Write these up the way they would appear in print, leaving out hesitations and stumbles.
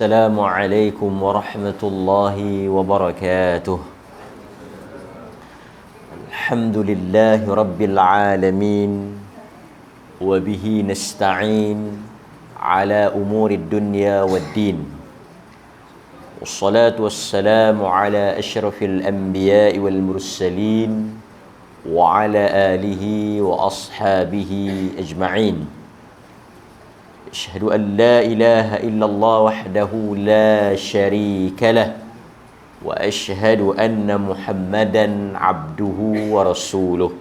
Assalamualaikum warahmatullahi wabarakatuh. Alhamdulillahi rabbil alamin wa bihi nasta'in ala umuri dunya waddin. Wassalatu wassalamu ala asyrafil anbiya'i wal mursalin wa ala alihi wa ashabihi ajma'in. Asyhadu an la ilaha illallah wahdahu la syarika lah wa asyhadu anna Muhammadan abduhu wa rasuluh.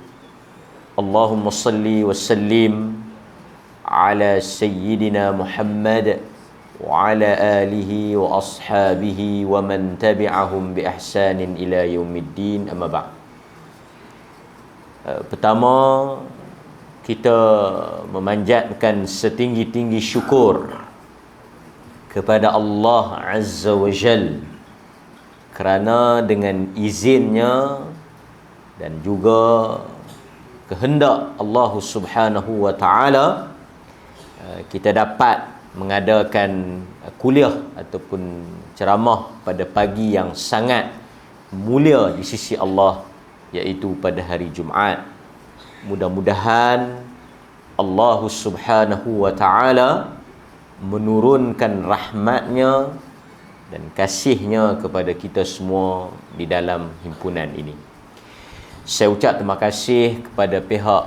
Allahumma salli wa sallim ala sayyidina Muhammad wa ala alihi wa ashabihi wa man tabi'ahum bi ihsanin ila yaumiddin, amma ba'd. Pertama, kita memanjatkan setinggi-tinggi syukur kepada Allah Azza wa Jal kerana dengan izinnya dan juga kehendak Allah Subhanahu wa Ta'ala kita dapat mengadakan kuliah ataupun ceramah pada pagi yang sangat mulia di sisi Allah, iaitu pada hari Jumaat. Mudah-mudahan Allah Subhanahu wa Ta'ala menurunkan rahmatnya dan kasihnya kepada kita semua di dalam himpunan ini. Saya ucap terima kasih kepada pihak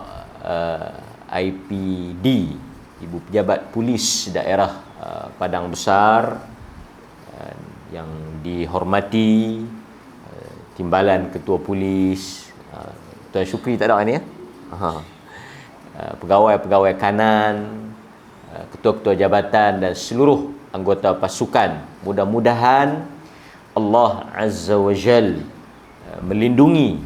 IPD, Ibu Pejabat Polis Daerah Padang Besar, yang dihormati Timbalan Ketua Polis Tuan Syukri, tak ada ni ya? Pegawai-pegawai kanan, ketua-ketua jabatan dan seluruh anggota pasukan. Mudah-mudahan Allah Azza wa Jal melindungi,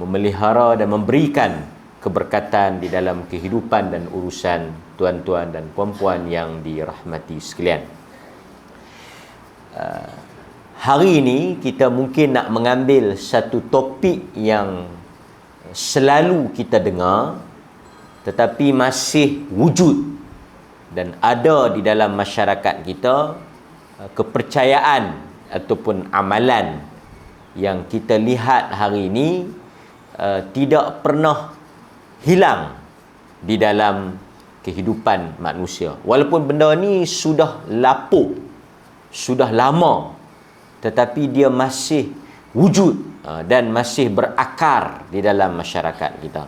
memelihara dan memberikan keberkatan di dalam kehidupan dan urusan tuan-tuan dan puan-puan yang dirahmati sekalian. Hari ini kita mungkin nak mengambil satu topik yang selalu kita dengar tetapi masih wujud dan ada di dalam masyarakat kita, kepercayaan ataupun amalan yang kita lihat hari ini tidak pernah hilang di dalam kehidupan manusia. Walaupun benda ni sudah lapuk, sudah lama, tetapi dia masih wujud dan masih berakar di dalam masyarakat kita.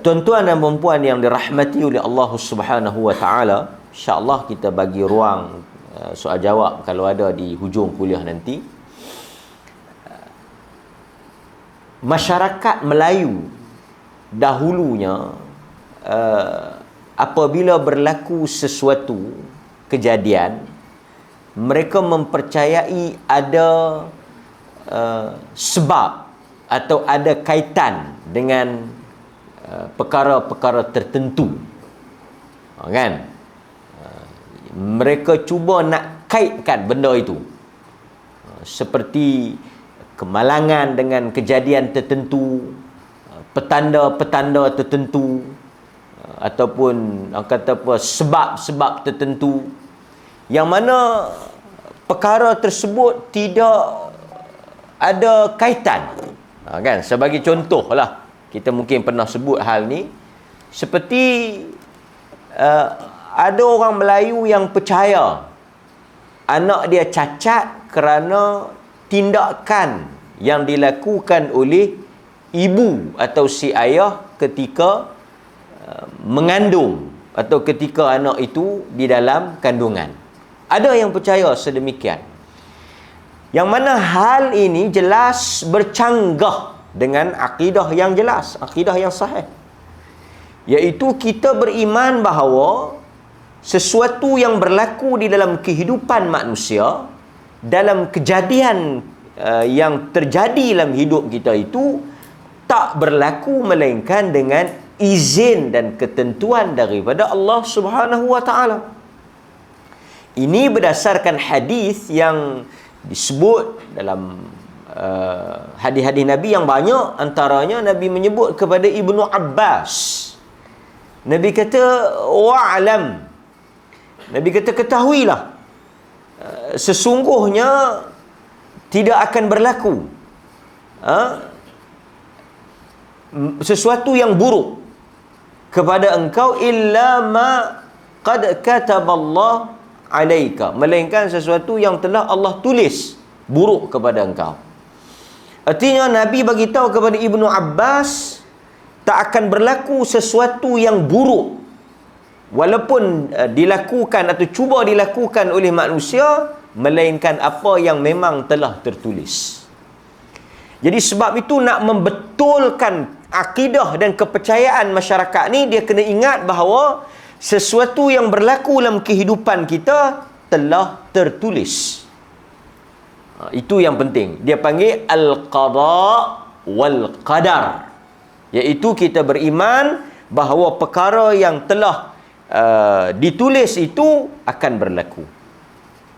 Tuan-tuan dan puan-puan yang dirahmati oleh Allah Subhanahu wa Ta'ala, insya-Allah kita bagi ruang soal jawab kalau ada di hujung kuliah nanti. Masyarakat Melayu dahulunya, apabila berlaku sesuatu kejadian, mereka mempercayai ada sebab atau ada kaitan dengan perkara-perkara tertentu, kan? Mereka cuba nak kaitkan benda itu, seperti kemalangan dengan kejadian tertentu, petanda-petanda tertentu, ataupun kata apa, sebab-sebab tertentu, yang mana perkara tersebut tidak ada kaitan, kan? Sebagai contoh lah, kita mungkin pernah sebut hal ni, seperti ada orang Melayu yang percaya anak dia cacat kerana tindakan yang dilakukan oleh ibu atau si ayah ketika mengandung atau ketika anak itu di dalam kandungan. Ada yang percaya sedemikian, yang mana hal ini jelas bercanggah dengan akidah yang jelas, akidah yang sahih, iaitu kita beriman bahawa sesuatu yang berlaku di dalam kehidupan manusia, dalam kejadian yang terjadi dalam hidup kita itu tak berlaku melainkan dengan izin dan ketentuan daripada Allah Subhanahu wa Ta'ala. Ini berdasarkan hadis yang disebut dalam hadis-hadis Nabi yang banyak. Antaranya Nabi menyebut kepada Ibnu Abbas, Nabi kata wa'lam, Nabi kata ketahuilah sesungguhnya tidak akan berlaku sesuatu yang buruk kepada engkau illa ma qad kataballah alaika, melainkan sesuatu yang telah Allah tulis buruk kepada engkau. Artinya Nabi bagi tahu kepada Ibnu Abbas, tak akan berlaku sesuatu yang buruk walaupun dilakukan atau cuba dilakukan oleh manusia, melainkan apa yang memang telah tertulis. Jadi sebab itu nak membetulkan akidah dan kepercayaan masyarakat ni, dia kena ingat bahawa sesuatu yang berlaku dalam kehidupan kita telah tertulis. Itu yang penting. Dia panggil al-qada wal qadar, iaitu kita beriman bahawa perkara yang telah ditulis itu akan berlaku.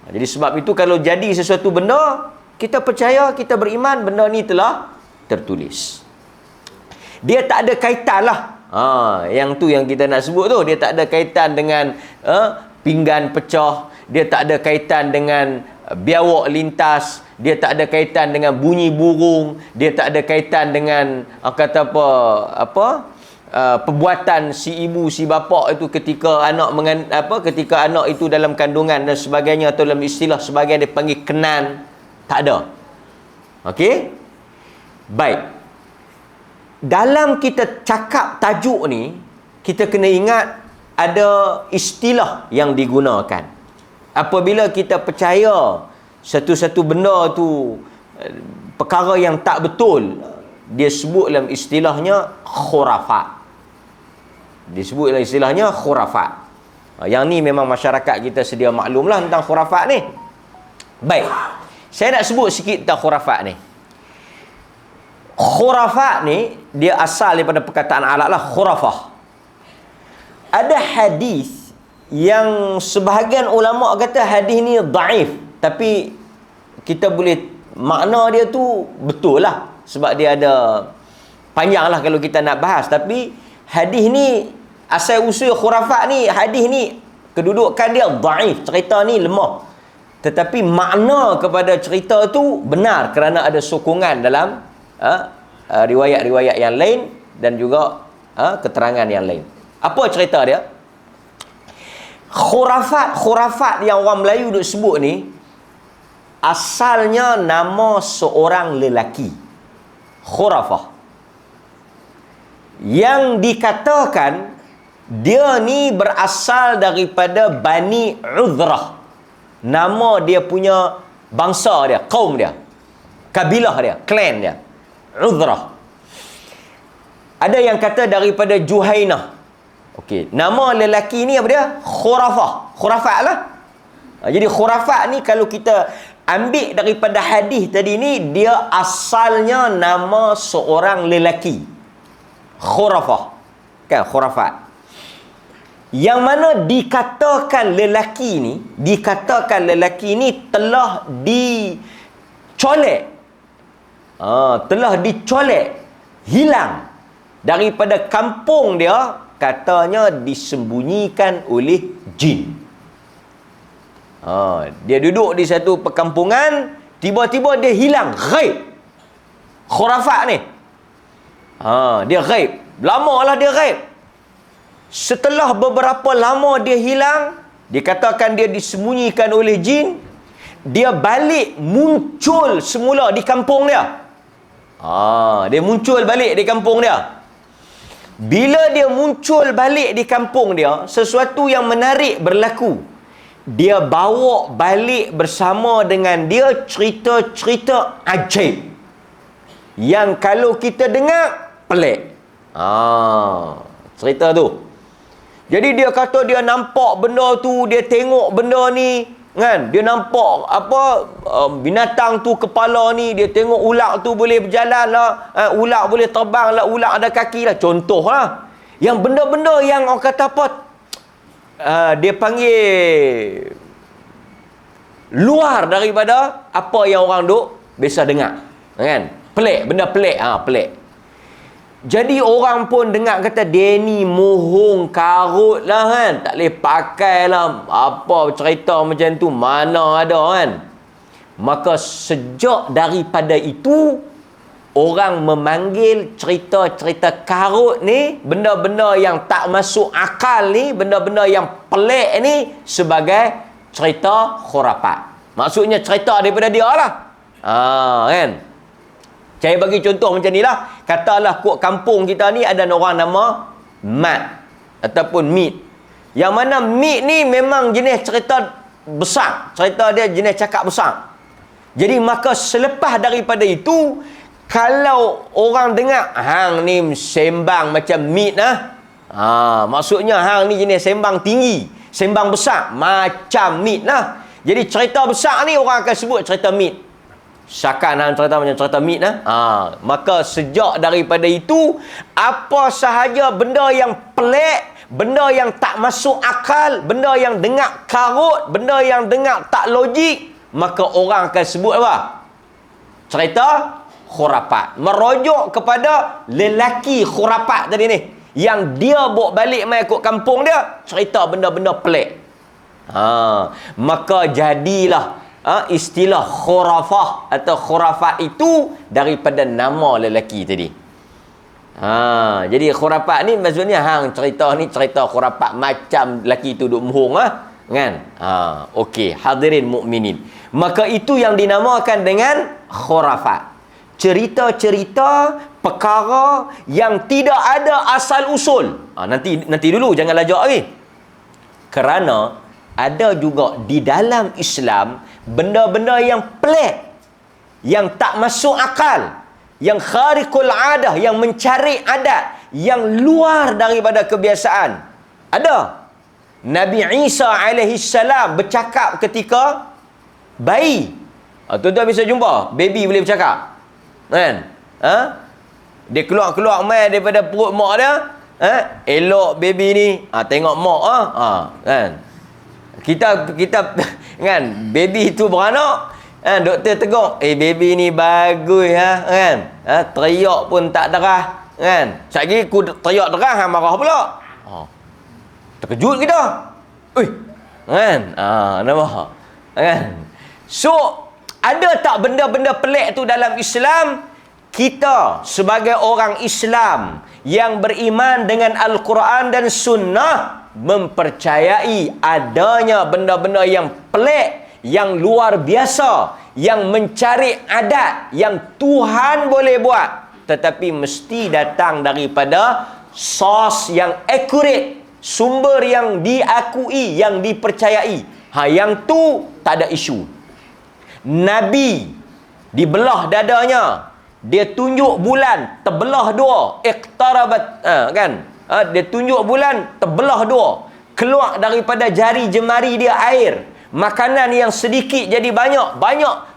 Jadi sebab itu kalau jadi sesuatu benda, kita percaya, kita beriman benda ni telah tertulis. Dia tak ada kaitan lah. Yang tu yang kita nak sebut tu, dia tak ada kaitan dengan pinggan pecah, dia tak ada kaitan dengan biawak lintas, dia tak ada kaitan dengan bunyi burung, dia tak ada kaitan dengan perbuatan si ibu si bapa itu ketika ketika anak itu dalam kandungan dan sebagainya, atau dalam istilah sebagian dia panggil kenan. Tak ada. Okey? Baik. Dalam kita cakap tajuk ni, kita kena ingat ada istilah yang digunakan. Apabila kita percaya satu-satu benda tu perkara yang tak betul, dia sebut dalam istilahnya khurafat. Disebut dalam istilahnya khurafat. Yang ni memang masyarakat kita sedia maklumlah tentang khurafat ni. Baik. Saya nak sebut sikit tentang khurafat ni. Khurafat ni dia asal daripada perkataan Arab lah, khurafah. Ada hadis yang sebahagian ulama kata hadis ni dhaif, tapi kita boleh makna dia tu betul lah, sebab dia ada panjang lah kalau kita nak bahas. Tapi hadis ni, asal usul khurafat ni, hadis ni kedudukan dia dhaif, cerita ni lemah, tetapi makna kepada cerita tu benar kerana ada sokongan dalam riwayat-riwayat yang lain dan juga keterangan yang lain. Apa cerita dia? Khurafat yang orang Melayu duk sebut ni, asalnya nama seorang lelaki. Khurafah. Yang dikatakan dia ni berasal daripada Bani Uzrah. Nama dia punya bangsa dia, kaum dia, kabilah dia, klan dia, Uzrah. Ada yang kata daripada Juhainah. Okey, nama lelaki ni apa dia? Khurafah. Khurafat lah. Jadi khurafat ni kalau kita ambil daripada hadis tadi ni, dia asalnya nama seorang lelaki. Khurafah. Kan, khurafat. Yang mana dikatakan lelaki ni telah dicolek. Telah dicolek, hilang daripada kampung dia, katanya disembunyikan oleh jin. Dia duduk di satu perkampungan, tiba-tiba dia hilang, ghaib. Khurafat ni. Dia ghaib. Lamalah dia ghaib. Setelah beberapa lama dia hilang, dikatakan dia disembunyikan oleh jin, dia balik muncul semula di kampung dia. Dia muncul balik di kampung dia. Bila dia muncul balik di kampung dia, sesuatu yang menarik berlaku. Dia bawa balik bersama dengan dia cerita-cerita ajaib yang kalau kita dengar pelik. Cerita tu. Jadi dia kata dia nampak benda tu, dia tengok benda ni, kan? Dia nampak binatang tu kepala ni, dia tengok ular tu boleh berjalan lah, ular boleh terbang lah, ular ada kaki lah, contoh lah. Yang benda-benda yang orang kata apa, dia panggil luar daripada apa yang orang duk biasa dengar, kan? Pelik, benda pelik, pelik. Jadi orang pun dengar kata dia ni mohong karut lah kan. Tak boleh pakai lah. Apa cerita macam tu. Mana ada kan. Maka sejak daripada itu, orang memanggil cerita-cerita karut ni, benda-benda yang tak masuk akal ni, benda-benda yang pelik ni sebagai cerita khurafat. Maksudnya cerita daripada dia lah. Kan. Saya bagi contoh macam ni lah. Katalah kod kampung kita ni ada orang nama Mat ataupun Mit. Yang mana Mit ni memang jenis cerita besar. Cerita dia jenis cakap besar. Jadi maka selepas daripada itu, kalau orang dengar hang ni sembang macam Mit lah. Maksudnya hang ni jenis sembang tinggi, sembang besar macam Mit lah. Jadi cerita besar ni orang akan sebut cerita Mit. Syakan hang cerita macam cerita Mit lah. Maka sejak daripada itu, apa sahaja benda yang pelik, benda yang tak masuk akal, benda yang dengar karut, benda yang dengar tak logik, maka orang akan sebut apa? Cerita khurafat. Merujuk kepada lelaki khurafat tadi ni, yang dia bawa balik mai ikut kampung dia, cerita benda-benda pelik. Maka jadilah istilah khurafah atau khurafat itu daripada nama lelaki tadi. Jadi khurafat ni maksudnya hang cerita ni cerita khurafat macam lelaki tu duk mohong kan. Okey, hadirin mukminin. Maka itu yang dinamakan dengan khurafat. Cerita-cerita perkara yang tidak ada asal usul. Nanti dulu jangan lajak lagi. Kerana ada juga di dalam Islam benda-benda yang pelik, yang tak masuk akal, yang khariqul adah, yang mencari adat, yang luar daripada kebiasaan. Ada. Nabi Isa alaihi salam bercakap ketika bayi. Tuan-tuan bisa jumpa baby boleh bercakap. Kan? Dia keluar-keluar mai daripada perut mak dia. Elok baby ni. Tengok mak kan? Kita kan, baby tu beranak, doktor tegur, baby ni bagus kan, teriak pun tak derah kan. Sekali aku teriak derah, hang marah pula. Terkejut kita. Kan? Nampak? Kan? So, ada tak benda-benda pelik tu dalam Islam? Kita sebagai orang Islam yang beriman dengan Al-Quran dan Sunnah mempercayai adanya benda-benda yang pelik, yang luar biasa, yang mencari adat, yang Tuhan boleh buat, tetapi mesti datang daripada sos yang accurate, sumber yang diakui, yang dipercayai. Yang tu tak ada isu. Nabi dibelah dadanya, dia tunjuk bulan terbelah dua, iqtarabat, kan? Dia tunjuk bulan terbelah dua, keluar daripada jari jemari dia air, makanan yang sedikit jadi banyak,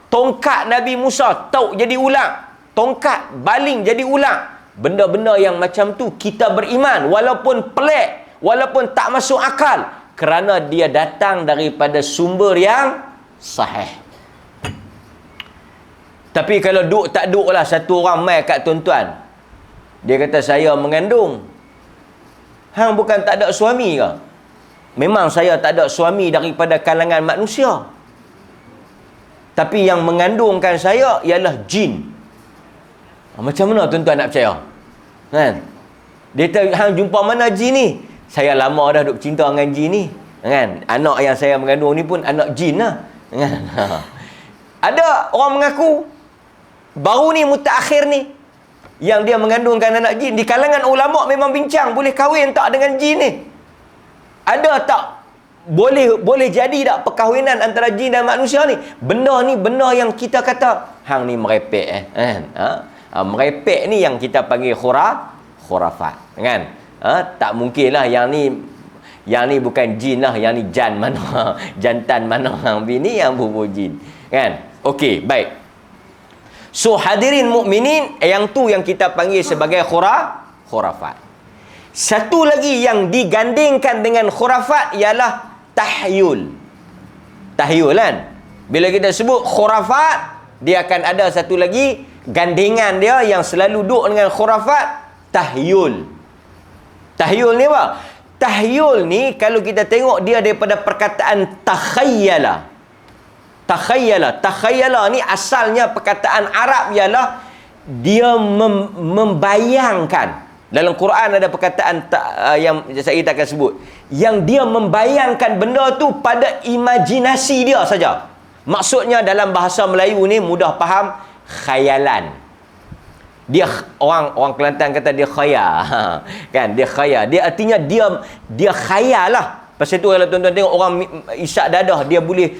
tongkat Nabi Musa tauk jadi ulang, tongkat baling jadi ulang. Benda-benda yang macam tu kita beriman, walaupun pelik, walaupun tak masuk akal, kerana dia datang daripada sumber yang sahih. Tapi kalau tak duk lah satu orang mai kat tuan-tuan, dia kata saya mengandung. Hang bukan tak ada suami ke? Memang saya tak ada suami daripada kalangan manusia. Tapi yang mengandungkan saya ialah jin. Macam mana tuan-tuan nak percaya? Kan? Dia kata, hang jumpa mana jin ni? Saya lama dah duk cinta dengan jin ni. Kan? Anak yang saya mengandung ni pun anak jin lah. Kan? Ada orang mengaku, baru ni mutakhir ni, yang dia mengandungkan anak jin. Di kalangan ulama memang bincang, boleh kahwin tak dengan jin ni? Ada tak? Boleh jadi tak perkahwinan antara jin dan manusia ni? Benda ni benda yang kita kata hang ni merepek merepek ni yang kita panggil khurafat kan? Tak mungkin lah yang ni bukan jin lah, yang ni jan mana jantan mana hang bini yang bubu jin kan? Okey, baik. So hadirin mukminin, yang tu yang kita panggil sebagai khurafat. Satu lagi yang digandingkan dengan khurafat ialah tahyul. Tahyul kan? Bila kita sebut khurafat, dia akan ada satu lagi gandingan dia yang selalu duduk dengan khurafat, tahyul. Tahyul ni apa? Tahyul ni kalau kita tengok dia daripada perkataan takhayyala. Takhayyala ni asalnya perkataan Arab ialah dia membayangkan. Dalam Quran ada perkataan yang saya tak akan sebut, yang dia membayangkan benda tu pada imajinasi dia saja. Maksudnya dalam bahasa Melayu ni mudah faham, khayalan. Dia orang Kelantan kata dia khayal. Kan, dia khayal. Dia artinya dia khayal lah. Pasal tu kalau tuan-tuan tengok orang isyak dadah, dia boleh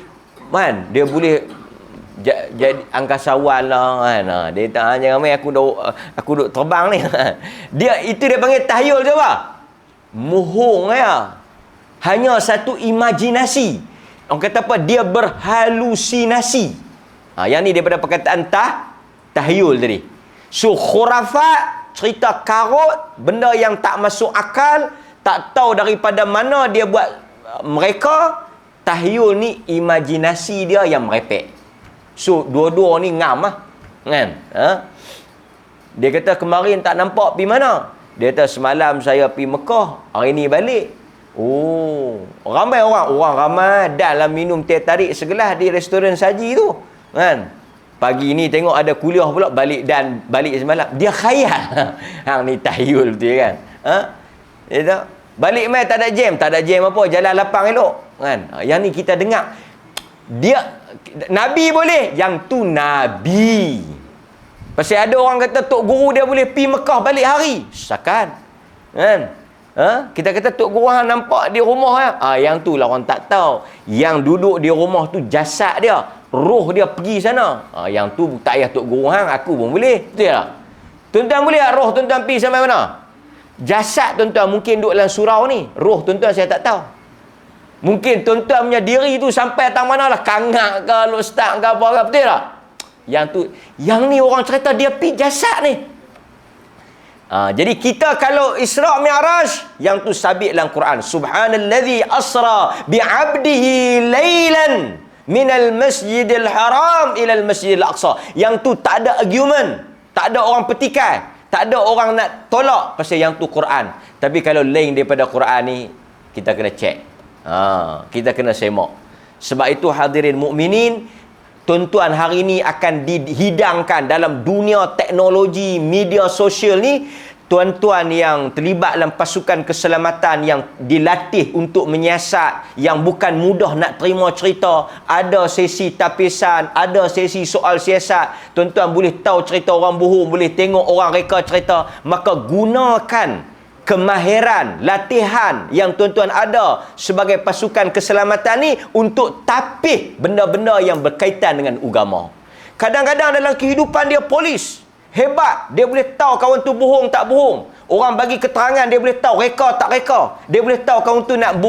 jadi angkasawan lah kan. Dia tak jangan main aku duk terbang ni. Dia panggil tahyul je apa? Muhung ya. Hanya satu imajinasi. Orang kata apa? Dia berhalusinasi. Yang ni daripada perkataan tahyul tadi. So khurafat, cerita karut, benda yang tak masuk akal, tak tahu daripada mana dia buat mereka. Tahyul ni imajinasi dia yang merepek. So dua-dua ni ngam lah kan. Dia kata kemarin tak nampak pergi mana. Dia kata semalam saya pergi Mekah, hari ni balik. Oh, ramai orang ramai dalam minum teh tarik segelas di restoran saji tu kan. Pagi ni tengok ada kuliah pula, balik semalam. Dia khayal. Hang ni tahyul betul kan. Dia tak balik mai tak ada jam apa, jalan lapang elok kan. Yang ni kita dengar. Dia Nabi boleh, yang tu Nabi. Pasal ada orang kata tok guru dia boleh pi Mekah balik hari. Sakan. Kan? Kita kata tok guru hang nampak di rumah ya. Yang tu lah orang tak tahu. Yang duduk di rumah tu jasad dia, roh dia pergi sana. Yang tu tak payah tok guru hang, aku pun boleh. Betul tak? Tuan-tuan boleh tak roh tuan-tuan pergi sampai mana? Jasad tuan-tuan mungkin duduk dalam surau ni. Roh tuan-tuan saya tak tahu. Mungkin tuan-tuan punya diri tu sampai atas mana lah, kangak ke, lostak ke apa ke, betul tak? Yang ni orang cerita dia pergi jasad ni. Jadi kita kalau Isra' Mi'raj, yang tu sabit dalam Quran. Subhanallazi asra bi'abdihi laylan minal masjidil haram ilal masjidil aqsa. Yang tu tak ada argument, tak ada orang petikai, tak ada orang nak tolak pasal yang tu Quran. Tapi kalau lain daripada Quran ni, kita kena check. Kita kena semak. Sebab itu hadirin mukminin, tuan-tuan hari ini akan dihidangkan dalam dunia teknologi media sosial ni. Tuan-tuan yang terlibat dalam pasukan keselamatan yang dilatih untuk menyiasat, yang bukan mudah nak terima cerita, ada sesi tapisan, ada sesi soal siasat, tuan-tuan boleh tahu cerita orang bohong, boleh tengok orang reka cerita. Maka gunakan kemahiran, latihan yang tuan-tuan ada sebagai pasukan keselamatan ni untuk tapih benda-benda yang berkaitan dengan agama. Kadang-kadang dalam kehidupan dia polis hebat, dia boleh tahu kawan tu bohong tak bohong. Orang bagi keterangan dia boleh tahu reka tak reka. Dia boleh tahu kawan tu nak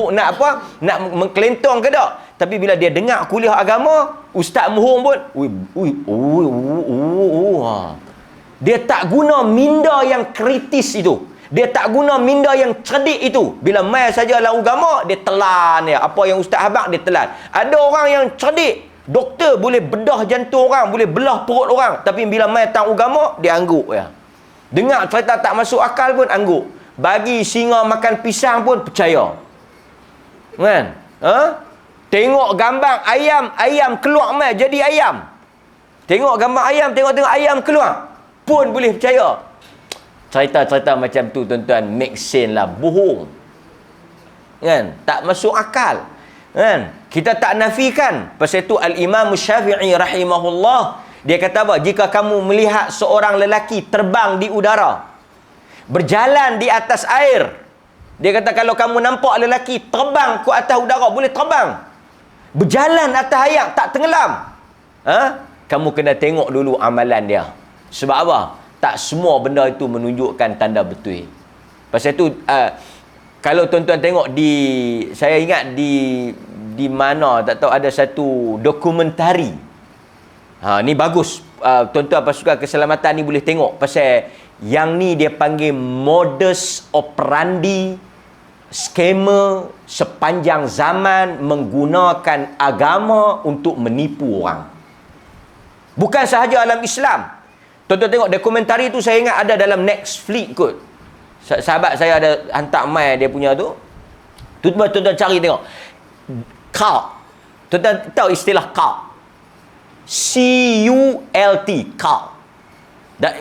mengkelentong ke tak. Tapi bila dia dengar kuliah agama, ustaz bohong pun, dia tak guna minda yang kritis itu. Dia tak guna minda yang cerdik itu. Bila mai saja dalam agama, dia telan ya. Apa yang ustaz habaq dia telan. Ada orang yang cerdik, doktor boleh bedah jantung orang, boleh belah perut orang, tapi bila mai tang agama, dia angguk ya. Dengar cerita tak masuk akal pun angguk. Bagi singa makan pisang pun percaya. Kan? Tengok gambar ayam keluar mai jadi ayam. Tengok gambar ayam, tengok ayam keluar pun boleh percaya. Cerita-cerita macam tu tuan-tuan make sense lah, bohong. Kan? Tak masuk akal. Kan? Kita tak nafikan. Pasal tu Al-Imam Syafi'i rahimahullah, dia kata apa? Jika kamu melihat seorang lelaki terbang di udara, berjalan di atas air, dia kata kalau kamu nampak lelaki terbang ke atas udara, boleh terbang, berjalan atas air, tak tenggelam, kamu kena tengok dulu amalan dia. Sebab apa? Tak semua benda itu menunjukkan tanda betul. Pasal tu kalau tuan-tuan tengok saya ingat di mana tak tahu, ada satu dokumentari. Ni bagus. Tuan-tuan pasukan keselamatan ni boleh tengok pasal yang ni dia panggil modus operandi skamer sepanjang zaman menggunakan agama untuk menipu orang. Bukan sahaja dalam Islam. Tuan-tuan tengok dokumentari tu, saya ingat ada dalam Netflix kot. Sahabat saya ada hantar mai dia punya tu. Tuan-tuan cari tengok. Cult. Tuan-tuan tahu istilah cult? C-U-L-T. Cult.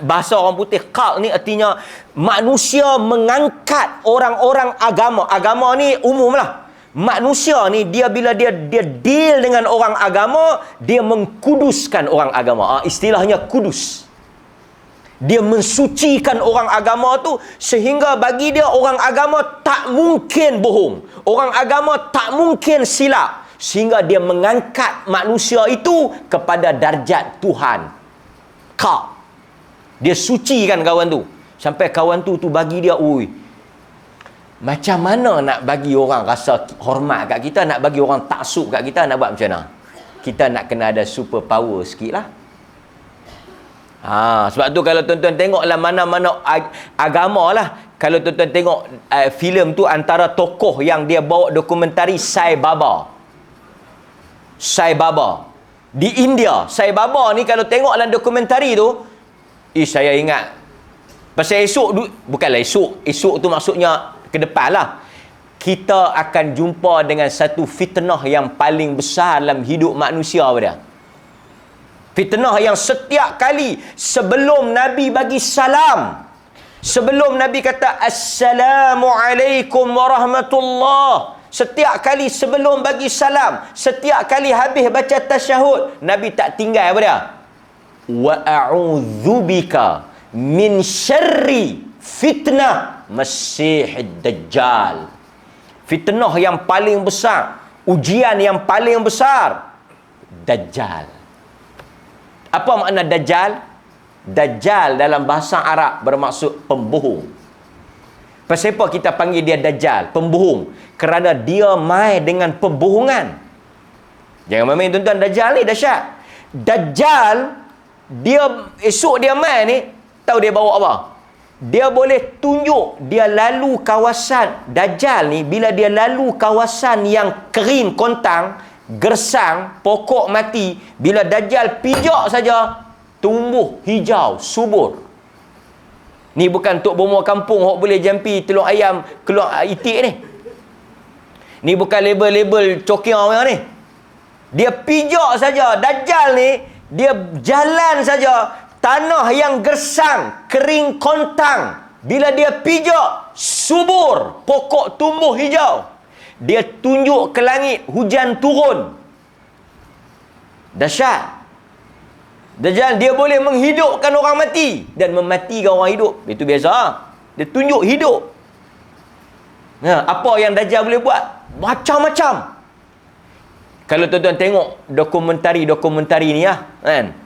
Bahasa orang putih, cult ni artinya manusia mengangkat orang-orang agama. Agama ni umum lah. Manusia ni dia bila dia deal dengan orang agama, dia mengkuduskan orang agama. Istilahnya kudus. Dia mensucikan orang agama tu sehingga bagi dia orang agama tak mungkin bohong. Orang agama tak mungkin silap. Sehingga dia mengangkat manusia itu kepada darjat Tuhan. Kau. Dia sucikan kawan tu. Sampai kawan tu bagi dia, ui, macam mana nak bagi orang rasa hormat kat kita, nak bagi orang taksub kat kita, nak buat macam mana? Kita nak kena ada super power sikit lah. Sebab tu kalau tuan-tuan tengoklah mana-mana agama lah, kalau tuan-tuan tengok filem tu, antara tokoh yang dia bawa dokumentari Sai Baba. Sai Baba di India. Sai Baba ni kalau tengok dalam dokumentari tu, saya ingat pasal esok, bukanlah esok tu maksudnya ke depan lah, kita akan jumpa dengan satu fitnah yang paling besar dalam hidup manusia pada. Fitnah yang setiap kali sebelum Nabi bagi salam, sebelum Nabi kata Assalamualaikum warahmatullah, setiap kali sebelum bagi salam, setiap kali habis baca tasyahud, Nabi tak tinggal apa dia? Wa a'udzubika min syarri fitnah Masihid Dajjal. Fitnah yang paling besar, ujian yang paling besar, Dajjal. Apa makna Dajjal? Dajjal dalam bahasa Arab bermaksud pembohong. Pasal apa kita panggil dia Dajjal? Pembohong. Kerana dia mai dengan pembohongan. Jangan main-main tuan-tuan, Dajjal ni dahsyat. Dajjal, dia esok dia mai ni, tahu dia bawa apa? Dia boleh tunjuk dia lalu kawasan. Dajjal ni bila dia lalu kawasan yang kering kontang, gersang, pokok mati, bila Dajjal pijak saja tumbuh hijau, subur. Ni bukan tok bomo kampung hok boleh jampi telur ayam keluar itik ni. Ni bukan label-label cokiang orang ni. Dia pijak saja. Dajjal ni dia jalan saja tanah yang gersang, kering kontang. Bila dia pijak, subur, pokok tumbuh hijau. Dia tunjuk ke langit, hujan turun. Dahsyat. Dajjal dia boleh menghidupkan orang mati dan mematikan orang hidup. Itu biasa. Dia tunjuk hidup. Apa yang Dajjal boleh buat? Macam-macam. Kalau tuan-tuan tengok dokumentari ni lah, kan?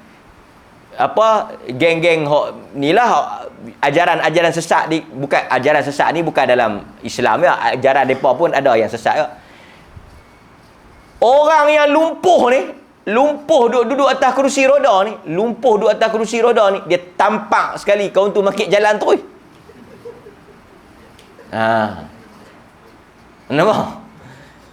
Apa geng-geng ni lah, ajaran sesat ni, bukan ajaran sesat ni bukan dalam Islam ya, ajaran depa pun ada yang sesat ya. Orang yang lumpuh duduk atas kerusi roda ni, dia tampak sekali kau tu makik jalan terus. Nampak?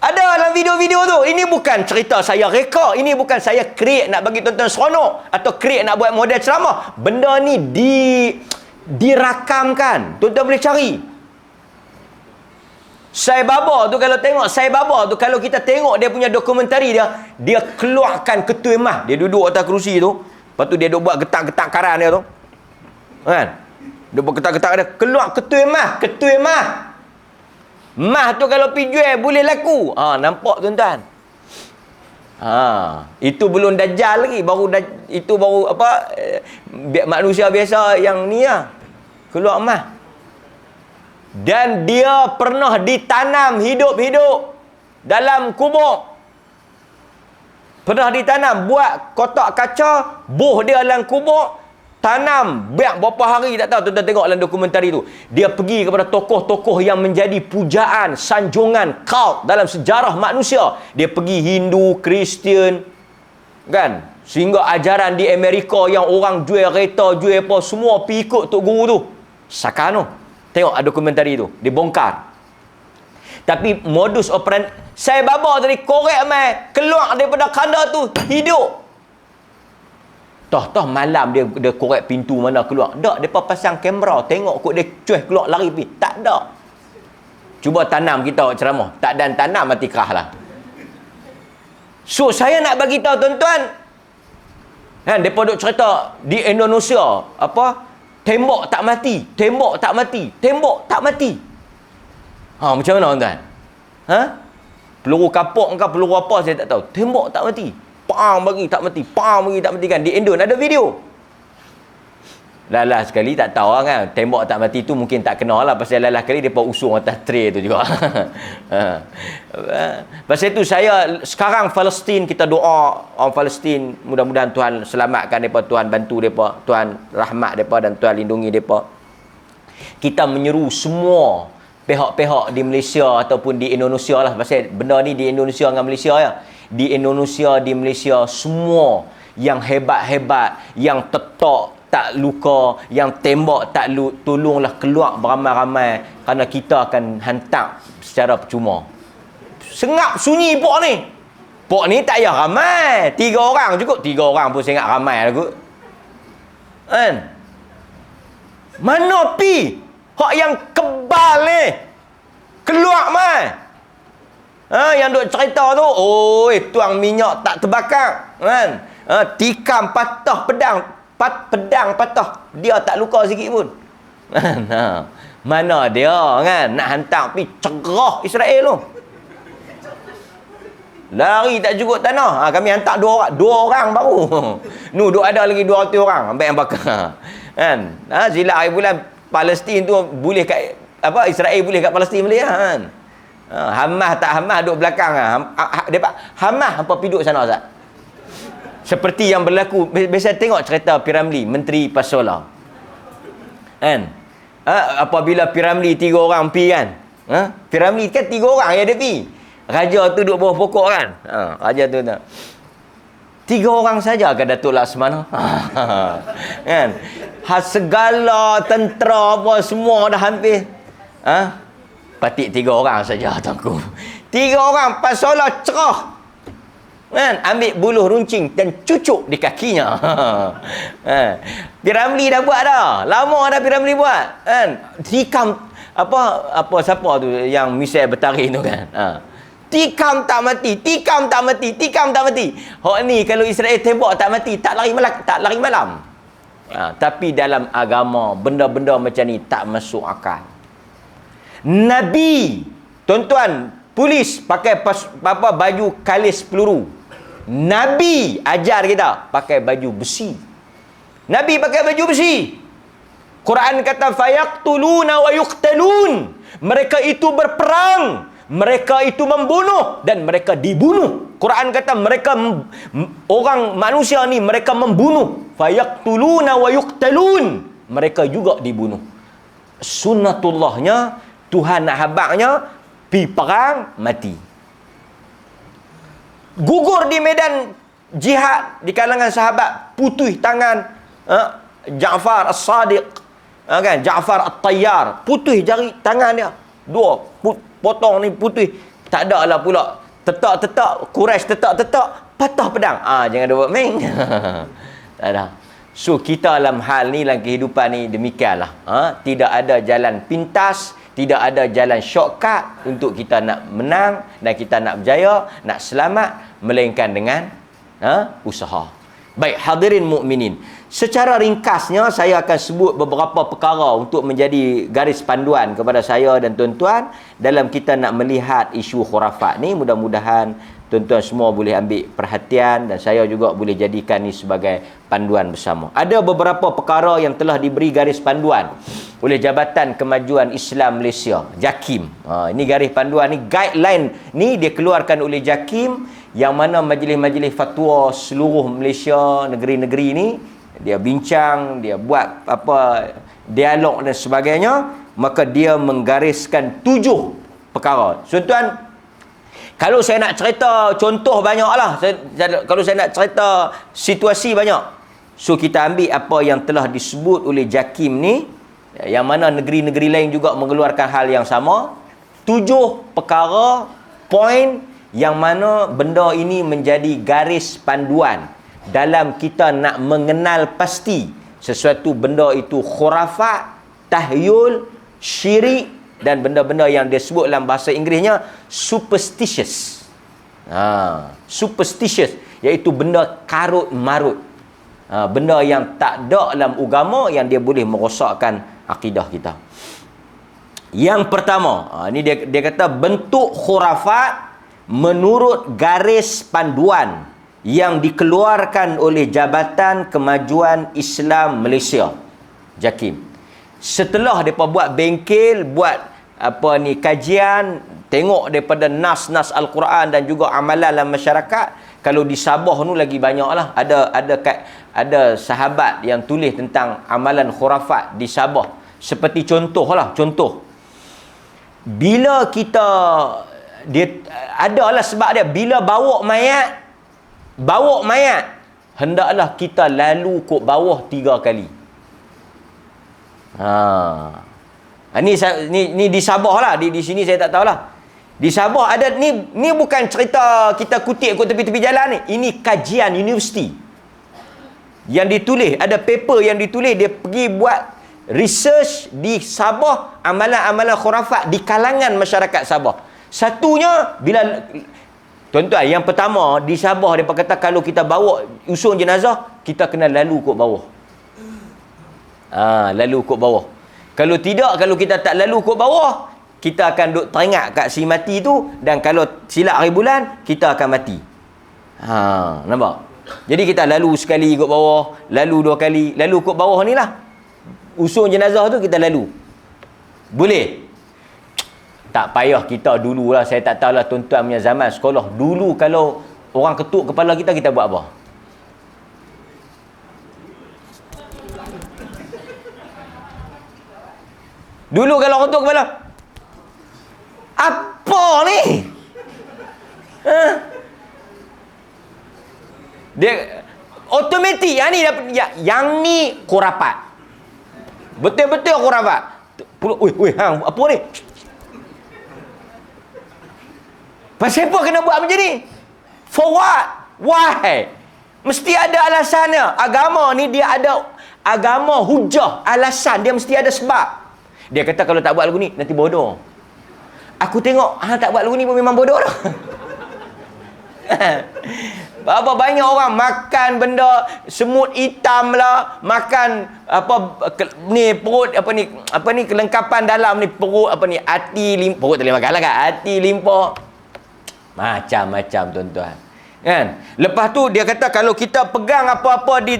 Ada dalam video-video tu. Ini bukan cerita saya reka. Ini bukan saya create nak bagi tuan-tuan seronok atau create nak buat model ceramah. Benda ni dirakamkan. Tuan-tuan boleh cari. Sai Baba tu kalau tengok, Sai Baba tu kalau kita tengok dia punya dokumentari dia keluarkan ketua emas. Dia duduk atas kerusi tu. Lepas tu dia duk buat getak-getak karan dia tu. Kan? Dia buat getak-getak dia. Keluar ketua emas. Mah tu kalau pergi jual boleh laku. Nampak tuan-tuan? Itu belum Dajjal lagi. Itu baru apa? Manusia biasa yang ni lah. Keluar mah. Dan dia pernah ditanam hidup-hidup dalam kubur. Pernah ditanam. Buat kotak kaca, buh dia dalam kubur. Tanam berapa hari tak tahu. Tuan-tuan tengok dalam dokumentari tu. Dia pergi kepada tokoh-tokoh yang menjadi pujaan, sanjungan, cult dalam sejarah manusia. Dia pergi Hindu, Kristian, kan? Sehingga ajaran di Amerika yang orang jual kereta, jual apa, semua pergi ikut tok guru tu. Sakano. Tengok dokumentari tu. Dia bongkar. Tapi modus operandi Sai Baba tadi korek mai keluar daripada kanda tu hidup. Toh malam dia korek pintu mana keluar. Tak, depa pasang kamera, tengok kok dia cuih keluar lari pergi. Tak ada. Cuba tanam kita ceramah. Tak dan tanam mati kerah lah. So saya nak bagi tahu tuan-tuan, kan depa duk cerita di Indonesia apa? Tembok tak mati, tembok tak mati, tembok tak mati. Macam mana tuan-tuan? Peluru kapok ke peluru apa saya tak tahu. Tembok tak mati. Pam bagi tak mati, pam bagi tak mati kan. Di Indon ada video. Lalah sekali tak tahu kan. Tembok tak mati tu mungkin tak kenal lah. Pasal lalah kali mereka usung atas tray tu juga. Pasal itu saya sekarang Palestin, kita doa orang Palestin, mudah-mudahan Tuhan selamatkan mereka, Tuhan bantu mereka, Tuhan rahmat mereka dan Tuhan lindungi mereka. Kita menyeru semua pihak-pihak di Malaysia ataupun di Indonesia lah. Pasal benda ni di Indonesia dengan Malaysia ya. Di Indonesia, di Malaysia, semua yang hebat-hebat, yang tetak tak luka, yang tembak tak tolonglah keluar beramai-ramai, kerana kita akan hantar secara percuma. Sengap sunyi pok ni. Pok ni tak payah ramai. 3 orang cukup. 3 orang pun sangat ramai lah kot. Kan? Mana pi? Hak yang kebal ni. Keluar mai. Yang duk cerita tu, tuang minyak tak terbakar. Kan? Tikam patah pedang. Pedang patah, dia tak luka sikit pun. Mana dia kan nak hantar pergi cerah Israel tu. Lari tak cukup tanah. Kami hantar 2 orang baru. Duk ada lagi 200 orang ambil yang bakar. Kan? Sila hari bulan Palestin tu boleh kat apa, Israel boleh kat Palestin boleh kan. Hamas tak Hamas duduk belakang depa Hamas hampa piduk sana Ustaz. Seperti yang berlaku, biasa tengok cerita Piramli, Menteri Pasola. Kan? Apabila Piramli 3 orang pi kan? Piramli kan 3 orang yang dia pi. Raja tu duduk bawah pokok kan? Raja tu tak. 3 orang saja ke Datuk Laksamana? Kan? Segala tentera apa semua dah hampir. Patik 3 orang saja tuanku. 3 orang Pasola cerah. Kan? Ambil buluh runcing dan cucuk di kakinya. Piramli dah buat dah. Lama dah Piramli buat. Kan? Tikam apa siapa tu yang misal bertarik tu kan. Tikam tak mati, tikam tak mati, tikam tak mati. Hak ni kalau Israel tembak tak mati, tak lari malam. Tapi dalam agama benda-benda macam ni tak masuk akal. Nabi, tuan-tuan, polis pakai baju kalis peluru. Nabi ajar kita pakai baju besi. Nabi pakai baju besi. Quran kata fayaqtuluna wa yuqtalun. Mereka itu berperang, mereka itu membunuh dan mereka dibunuh. Quran kata mereka orang manusia ni mereka membunuh. Fayaqtuluna wa yuqtalun. Mereka juga dibunuh. Sunnatullahnya Tuhan nak habaknya pi perang mati. Gugur di medan jihad di kalangan sahabat, putus tangan Ja'far As-Sadiq, kan, Ja'far At-Tayyar, putus jari tangan dia. 2 potong ni putus. Tak ada lah pula tetak-tetak Quraisy tetak-tetak patah pedang. Jangan buat main. Tak ada. So kita dalam hal ni, dalam kehidupan ni demikianlah. Tidak ada jalan pintas, tidak ada jalan shortcut untuk kita nak menang dan kita nak berjaya, nak selamat, melainkan dengan usaha. Baik, hadirin mukminin, secara ringkasnya saya akan sebut beberapa perkara untuk menjadi garis panduan kepada saya dan tuan-tuan dalam kita nak melihat isu khurafat ni. Mudah-mudahan tuan-tuan semua boleh ambil perhatian dan saya juga boleh jadikan ni sebagai panduan bersama. Ada beberapa perkara yang telah diberi garis panduan oleh Jabatan Kemajuan Islam Malaysia, JAKIM. Ini garis panduan ni, guideline ni dia keluarkan oleh JAKIM, yang mana majlis-majlis fatwa seluruh Malaysia, negeri-negeri ni dia bincang, dia buat dialog dan sebagainya, maka dia menggariskan 7 perkara. Tuan-tuan, kalau saya nak cerita contoh banyaklah. Kalau saya nak cerita situasi banyak. So kita ambil apa yang telah disebut oleh JAKIM ni, yang mana negeri-negeri lain juga mengeluarkan hal yang sama. 7 perkara, poin yang mana benda ini menjadi garis panduan dalam kita nak mengenal pasti sesuatu benda itu khurafat, tahyul, syirik dan benda-benda yang dia sebut dalam bahasa Inggerisnya superstitious. Superstitious iaitu benda karut marut. Benda yang tak ada dalam agama yang dia boleh merosakkan akidah kita. Yang pertama, ni dia kata bentuk khurafat menurut garis panduan yang dikeluarkan oleh Jabatan Kemajuan Islam Malaysia, JAKIM. Setelah mereka buat bengkel, buat kajian, tengok daripada nas-nas Al-Quran dan juga amalan dalam masyarakat. Kalau di Sabah tu lagi banyak lah. Ada sahabat yang tulis tentang amalan khurafat di Sabah. Seperti contoh. Bila kita adalah sebab dia bila bawa mayat hendaklah kita lalu kok bawah 3 kali. Ni di Sabah lah, di sini saya tak tahulah. Di Sabah ada ni bukan cerita kita kutip kat tepi-tepi jalan ni. Ini kajian universiti yang ditulis, ada paper yang ditulis, dia pergi buat research di Sabah, amalan-amalan khurafat di kalangan masyarakat Sabah. Satunya bila tuan-tuan, yang pertama di Sabah dia kata kalau kita bawa usung jenazah kita kena lalu kot bawah. Lalu kot bawah. Kalau tidak, kalau kita tak lalu kot bawah, kita akan duk teringat kat si mati tu, dan kalau silap hari bulan kita akan mati. Nampak? Jadi kita lalu sekali kot bawah, lalu 2 kali, lalu kot bawah ni lah. Usung jenazah tu kita lalu. Boleh? Tak payah kita dululah, saya tak tahulah tuan-tuan punya zaman sekolah. Dulu kalau orang ketuk kepala kita buat apa? Dulu kalau orang ketuk kepala, apa ni? Dia automatik yang ni khurafat. Betul-betul khurafat. Apa ni? Pasal apa kena buat macam ni? For what? Why? Mesti ada alasannya. Agama ni dia ada agama hujah, alasan dia mesti ada sebab. Dia kata kalau tak buat lagu ni nanti bodoh. Aku tengok tak buat lagu ni pun memang bodoh dah. Berapa banyak orang makan benda semut hitam lah, makan perut kelengkapan dalam ni, perut perut tak boleh makan lah kan, hati limpah. Macam-macam tuan-tuan. Kan? Lepas tu dia kata kalau kita pegang apa-apa di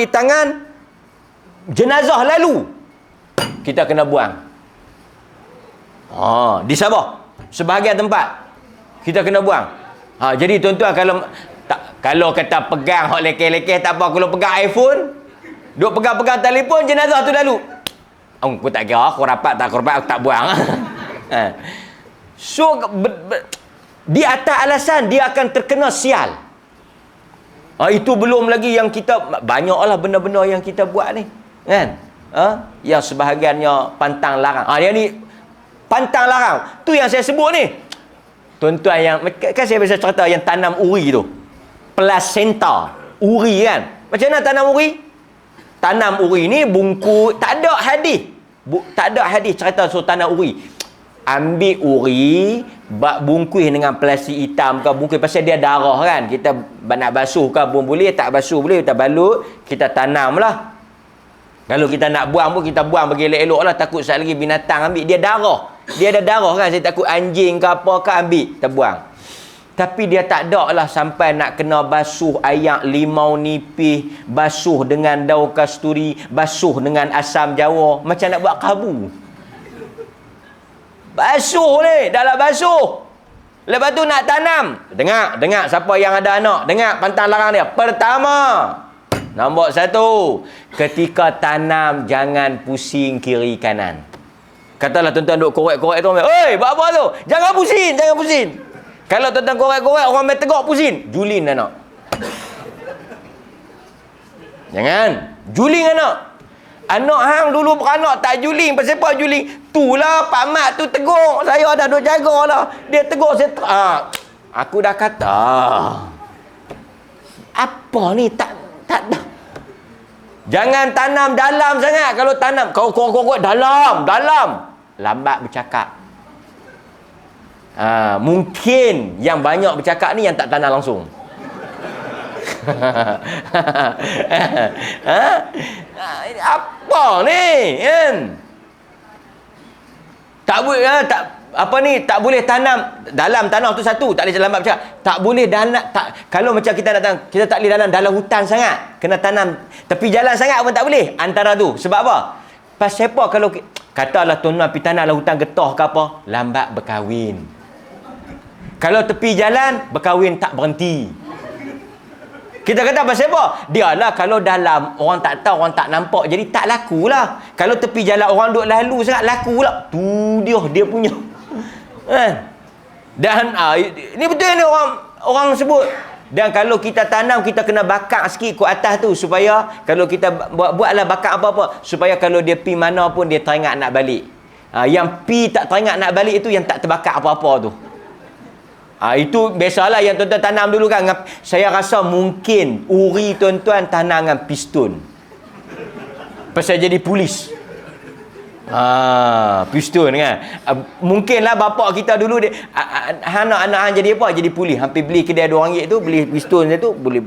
tangan, jenazah lalu, kita kena buang. Di Sabah sebahagian tempat kita kena buang. Jadi tuan-tuan, kalau kata pegang hok lekeh-lekeh tak apa, kalau pegang iPhone, duk pegang-pegang telefon, jenazah tu lalu, aku tak kira aku rapat tak aku tak buang. So di atas alasan dia akan terkena sial. Itu belum lagi yang kita banyaklah benda-benda yang kita buat ni, kan? Yang sebahagiannya pantang larang. Yang ni pantang larang. Tu yang saya sebut ni. Tuan-tuan, yang kan saya biasa cerita yang tanam uri tu. Placenta. Uri kan. Macam mana tanam uri? Tanam uri ni bungkus, tak ada hadis. Tak ada hadis cerita suruh tanam uri. Ambil uri, bungkus dengan plastik hitam ke, bungkus pasal dia darah kan. Kita nak basuh ke pun boleh, tak basuh boleh, kita balut, kita tanam lah. Kalau kita nak buang pun kita buang bagi elok-elok lah. Takut sekali lagi binatang ambil. Dia darah. Dia ada darah kan. Saya takut anjing ke apa ke ambil. Kita buang. Tapi dia tak ada lah sampai nak kena basuh ayak limau nipis, basuh dengan daun kasturi, basuh dengan asam jawa. Macam nak buat kabu. Basuh ni. Dah lah basuh. Lepas tu nak tanam. Dengar siapa yang ada anak. Dengar pantang larang dia. Pertama, nombor 1, ketika tanam jangan pusing kiri kanan. Katalah tuan-tuan duk korek-korek tu, oi, buat apa tu? Jangan pusing. Kalau tuan-tuan korek-korek orang main tegak pusing, juling anak. Jangan juling anak. Anak hang dulu beranak tak juling. Pasal apa juling? Itulah Pak Mat tu tegur. Saya dah duk jaga lah. Dia tegur saya. Aku dah kata. Apa ni? Tak. Jangan tanam dalam sangat. Kalau tanam, kau dalam. Lambat bercakap. Mungkin yang banyak bercakap ni yang tak tanam langsung. Apa ni kan? Tak boleh tak boleh tanam dalam tanah tu satu, tak boleh lambat bercakap. Tak boleh kalau macam kita nak tanam, kita tak boleh dalam hutan sangat. Kena tanam tepi jalan sangat pun tak boleh. Antara tu. Sebab apa? Pasal apa kalau katalah tuan-tuan pergi tanam dalam hutan getah ke apa, lambat berkahwin. Kalau tepi jalan berkahwin tak berhenti. Kita kata pasal apa? Dialah kalau dalam orang tak tahu, orang tak nampak, jadi tak lakulah. Kalau tepi jalan orang duk lalu sangat, lakulah. Tu dia punya. Kan? Dan ini betul ni orang sebut. Dan kalau kita tanam, kita kena bakar sikit ke atas tu supaya kalau kita buatlah bakar apa-apa supaya kalau dia pi mana pun dia teringat nak balik. Yang pi tak teringat nak balik itu yang tak terbakar apa-apa tu. Itu biasalah yang tuan-tuan tanam dulu kan. Saya rasa mungkin uri tuan-tuan tanam dengan piston. Pasal jadi polis. Piston kan. Mungkinlah bapak kita dulu dia anak-anak jadi apa? Jadi polis. Hampir beli kedai RM2 tu, beli piston tu boleh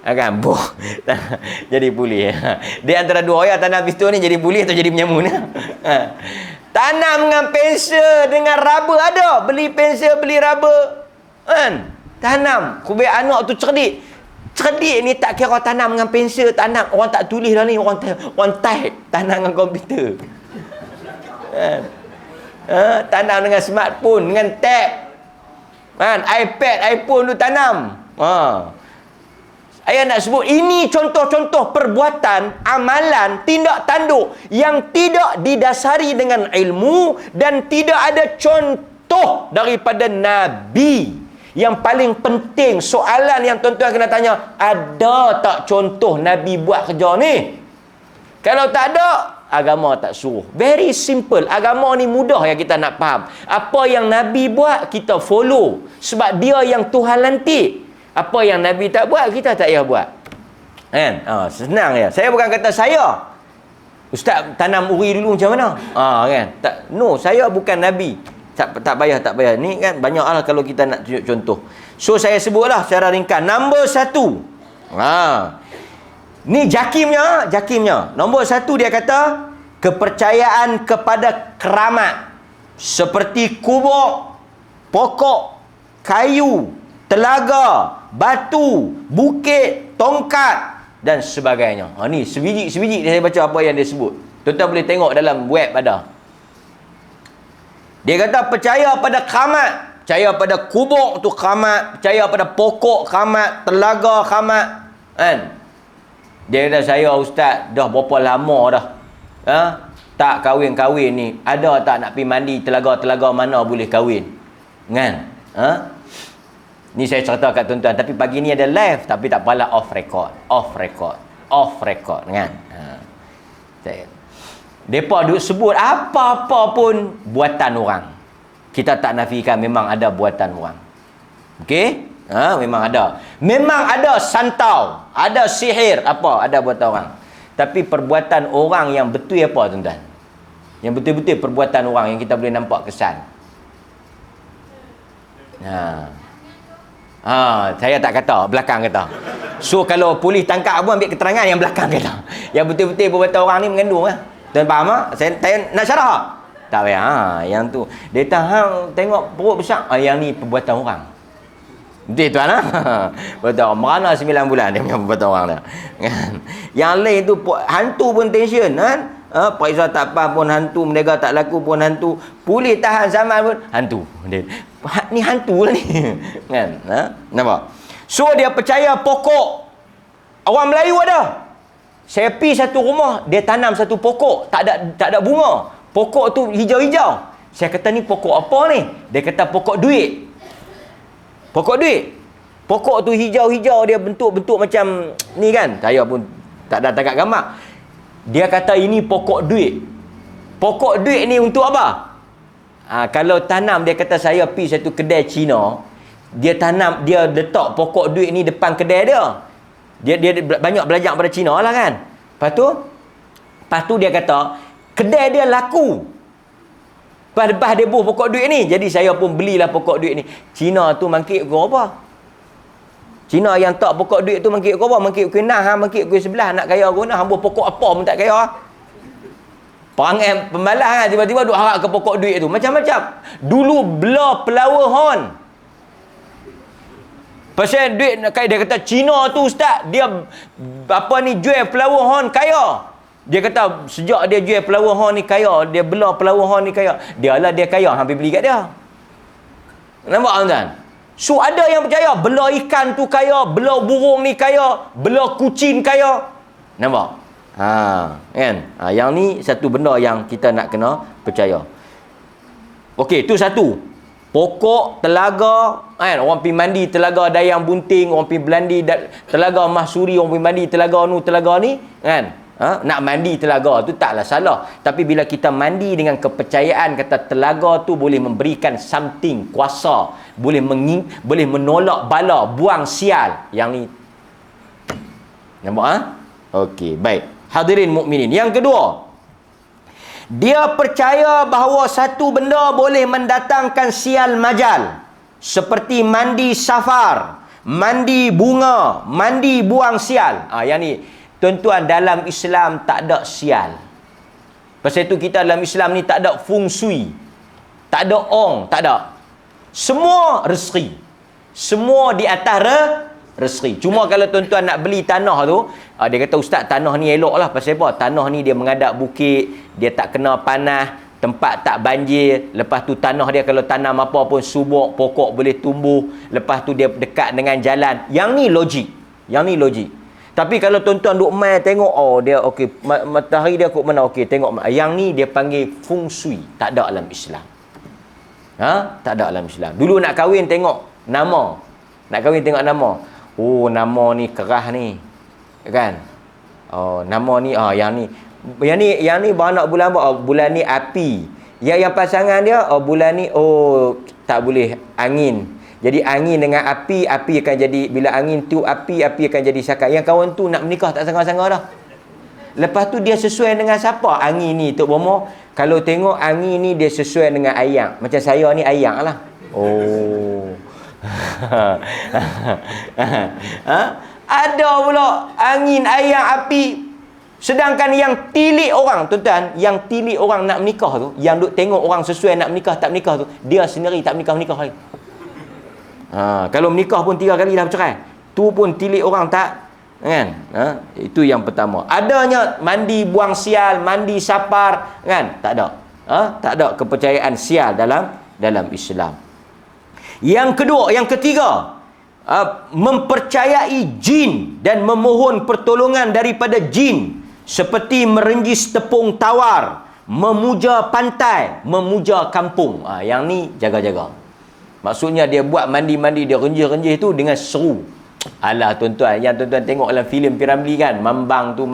kan jadi polis. Dia antara dua orang tanam piston ni jadi polis atau jadi penyamun. Tanam dengan pensel, dengan raba ada. Beli pensel, beli raba. Kan? Tanam. Kubik anak tu cerdik. Cerdik ni tak kira tanam dengan pensel, tanam. Orang tak tulis dah ni. Orang type. Tanam dengan komputer. Kan? Tanam dengan smartphone, dengan tab. Kan? iPad, iPhone tu tanam. Ayah nak sebut, ini contoh-contoh perbuatan, amalan, tindak tanduk yang tidak didasari dengan ilmu dan tidak ada contoh daripada Nabi. Yang paling penting, soalan yang tuan-tuan kena tanya, ada tak contoh Nabi buat kerja ni? Kalau tak ada, agama tak suruh. Very simple. Agama ni mudah yang kita nak faham. Apa yang Nabi buat, kita follow. Sebab dia yang Tuhan lantik. Apa yang Nabi tak buat, kita tak payah buat. Kan? Senang ya. Saya bukan kata saya. Ustaz tanam uri dulu macam mana? Kan? Tak, no, saya bukan Nabi. Tak payah. Ni kan banyak hal kalau kita nak tunjuk contoh. So saya sebutlah secara ringkas. Nombor 1. Ni jakimnya. Nombor 1 dia kata kepercayaan kepada keramat. Seperti kubur, pokok, kayu, telaga, batu, bukit, tongkat dan sebagainya. Ni sebiji saya baca apa yang dia sebut. Tuan-tuan boleh tengok dalam web ada. Dia kata percaya pada keramat, percaya pada kubur tu keramat, percaya pada pokok keramat, telaga keramat. Kan? Dia kata saya ustaz dah berapa lama dah. Tak kahwin-kahwin ni. Ada tak nak pergi mandi telaga-telaga mana boleh kahwin? Kan? Ni saya cerita kat tuan-tuan. Tapi pagi ni ada live. Tapi tak apalah off record. Kan? Mereka duk sebut apa-apa pun buatan orang. Kita tak nafikan memang ada buatan orang. Okey? Memang ada. Memang ada santau. Ada sihir. Apa? Ada buatan orang. Tapi perbuatan orang yang betul apa tuan-tuan? Yang betul-betul perbuatan orang yang kita boleh nampak kesan. Saya tak kata, belakang kata. So kalau polis tangkap pun ambil keterangan yang belakang kata. Yang betul-betul perbuatan orang ni mengandung lah. Tuan faham tak? Saya nak syarah tak payah. Yang tu dia tahu tengok perut besar. Yang ni perbuatan orang. Betul tuan lah. Betul. Merana 9 bulan dia punya perbuatan orang dah. Kan? Yang lain tu hantu pun tension kan. Periksa tak apa pun hantu, menega tak laku pun hantu, polis tahan zaman pun hantu. Ni hantu lah ni. Kan? Nampak? So dia percaya pokok. Orang Melayu ada. Saya pergi satu rumah, dia tanam satu pokok, tak ada bunga. Pokok tu hijau-hijau. Saya kata ni pokok apa ni? Dia kata pokok duit. Pokok duit. Pokok tu hijau-hijau, dia bentuk-bentuk macam ni kan. Saya pun tak ada tangkap gambar. Dia kata ini pokok duit. Pokok duit ni untuk apa? Kalau tanam, dia kata saya pergi satu kedai Cina. dia tanam, dia letak pokok duit ni depan kedai dia. Dia banyak belajar pada Cina lah kan. Lepas tu dia kata, kedai dia laku. Lepas dia buh pokok duit ni. Jadi saya pun belilah pokok duit ni. Cina tu mangkit ke apa? Cina yang tak pokok duit tu mangkit ke apa? Mangkit ke nah, mangkit ke sebelah. Nak kaya ke nah, hamba pokok apa pun tak kaya. Perangai pembalas kan, tiba-tiba duk harap ke pokok duit tu. Macam-macam. Dulu belah pelawa hon. Pasal duit, dia kata Cina tu ustaz, dia jual flower horn kaya. Dia kata sejak dia jual flower horn ni kaya, dia belah flower horn ni kaya. Dia kaya, hampir beli kat dia. Nampak tuan? So ada yang percaya belah ikan tu kaya, belah burung ni kaya, belah kucing kaya. Nampak? Kan? Yang ni satu benda yang kita nak kena percaya. Okey, tu satu. Pokok, telaga, kan? Orang pergi mandi telaga Dayang Bunting, orang pergi belandi telaga Mahsuri, orang pergi mandi telaga ni, kan? Nak mandi telaga tu taklah salah. Tapi bila kita mandi dengan kepercayaan kata telaga tu boleh memberikan something, kuasa, boleh menolak bala, buang sial. Yang ni nampak? Okey, baik. Hadirin mukminin. Yang kedua, dia percaya bahawa satu benda boleh mendatangkan sial majal. Seperti mandi safar, mandi bunga, mandi buang sial. Yang ni, tuan-tuan, dalam Islam tak ada sial. Pasal itu kita dalam Islam ni tak ada feng shui. Tak ada ong, tak ada. Semua rezeki. Semua di atas rezeki. Cuma kalau tuan-tuan nak beli tanah tu, dia kata ustaz tanah ni elok lah. Pasal apa? Tanah ni dia menghadap bukit, dia tak kena panas, tempat tak banjir. Lepas tu tanah dia kalau tanam apa pun subur, pokok boleh tumbuh. Lepas tu dia dekat dengan jalan. Yang ni logik. Tapi kalau tuan-tuan duk main tengok, dia okey, matahari dia kok mana, okey, tengok. Yang ni dia panggil feng shui. Tak ada dalam Islam. Tak ada dalam Islam. Dulu nak kahwin tengok nama. Nak kahwin tengok nama. Nama ni kerah ni. Kan? Nama ni yang ni beranak bulan apa? Bulan ni api. Yang pasangan dia bulan ni tak boleh angin. Jadi angin dengan api akan jadi, bila angin tu api akan jadi sakat. Yang kawan tu nak menikah tak sangka-sangka dah. Lepas tu dia sesuai dengan siapa? Angin ni Tok Bomo. Kalau tengok angin ni dia sesuai dengan ayang. Macam saya ni ayang lah. Ada pula angin, ayang, api. Sedangkan yang tilik orang, tuan-tuan, yang tilik orang nak menikah tu, yang duk tengok orang sesuai nak menikah tak menikah tu, dia sendiri tak menikah lagi. Kalau menikah pun 3 kali dah bercerai. Tu pun tilik orang tak, kan? Itu yang pertama. Adanya mandi buang sial, mandi sapar, kan? Tak ada. Tak ada kepercayaan sial dalam Islam. Yang kedua, yang ketiga, mempercayai jin dan memohon pertolongan daripada jin, seperti merenjis tepung tawar, memuja pantai, memuja kampung. Yang ni jaga-jaga. Maksudnya dia buat mandi-mandi, dia renjih-renjih tu dengan seru. Alah tuan-tuan, yang tuan-tuan tengok dalam filem Piramli kan, mambang tu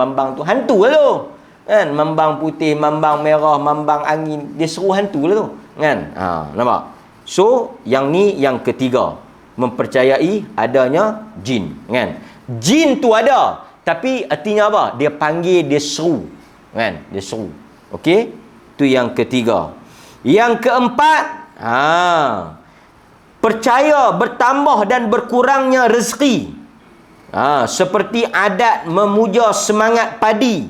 hantu lah tu. Kan, mambang putih, mambang merah, mambang angin, dia seru hantu lah tu. Kan? Nampak? So, yang ni yang ketiga, mempercayai adanya jin, kan? Jin tu ada, tapi artinya apa? Dia panggil, dia seru, kan? Dia seru. Okey? Tu yang ketiga. Yang keempat, percaya bertambah dan berkurangnya rezeki. Seperti adat memuja semangat padi.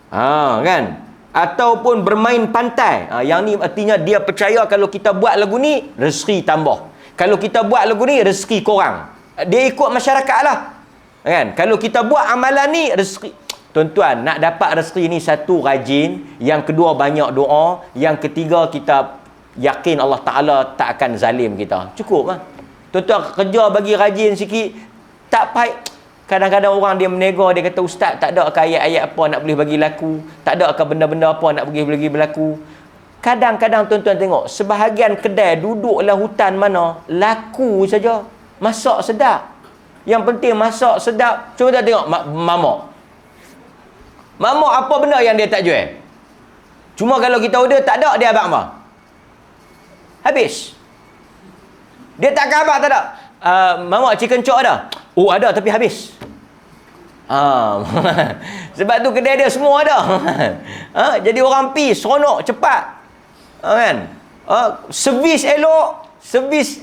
Kan? Ataupun bermain pantai. Yang ni artinya dia percaya kalau kita buat lagu ni, rezeki tambah. Kalau kita buat lagu ni, rezeki kurang. Dia ikut masyarakat lah. Kan? Kalau kita buat amalan ni, rezeki. Tuan-tuan, nak dapat rezeki ni, satu, rajin. Yang kedua, banyak doa. Yang ketiga, kita yakin Allah Ta'ala tak akan zalim kita. Cukup lah. Tuan-tuan, kerja bagi rajin sikit. Tak payah. Kadang-kadang orang dia menegur, dia kata, ustaz, tak ada ke ayat-ayat apa nak boleh bagi laku? Tak ada ke benda-benda apa nak boleh bagi berlaku? Kadang-kadang tuan-tuan tengok, sebahagian kedai duduklah hutan mana, laku saja. Masak sedap. Yang penting masak sedap. Cuba kita tengok mamak. Mamak apa benda yang dia tak jual? Cuma kalau kita order tak ada, dia abang apa? Habis. Dia tak khabar tak ada. Mamak chicken chop ada? Oh ada tapi habis. Sebab tu kedai dia semua ada. Jadi orang pi seronok cepat. Kan? Servis elok, servis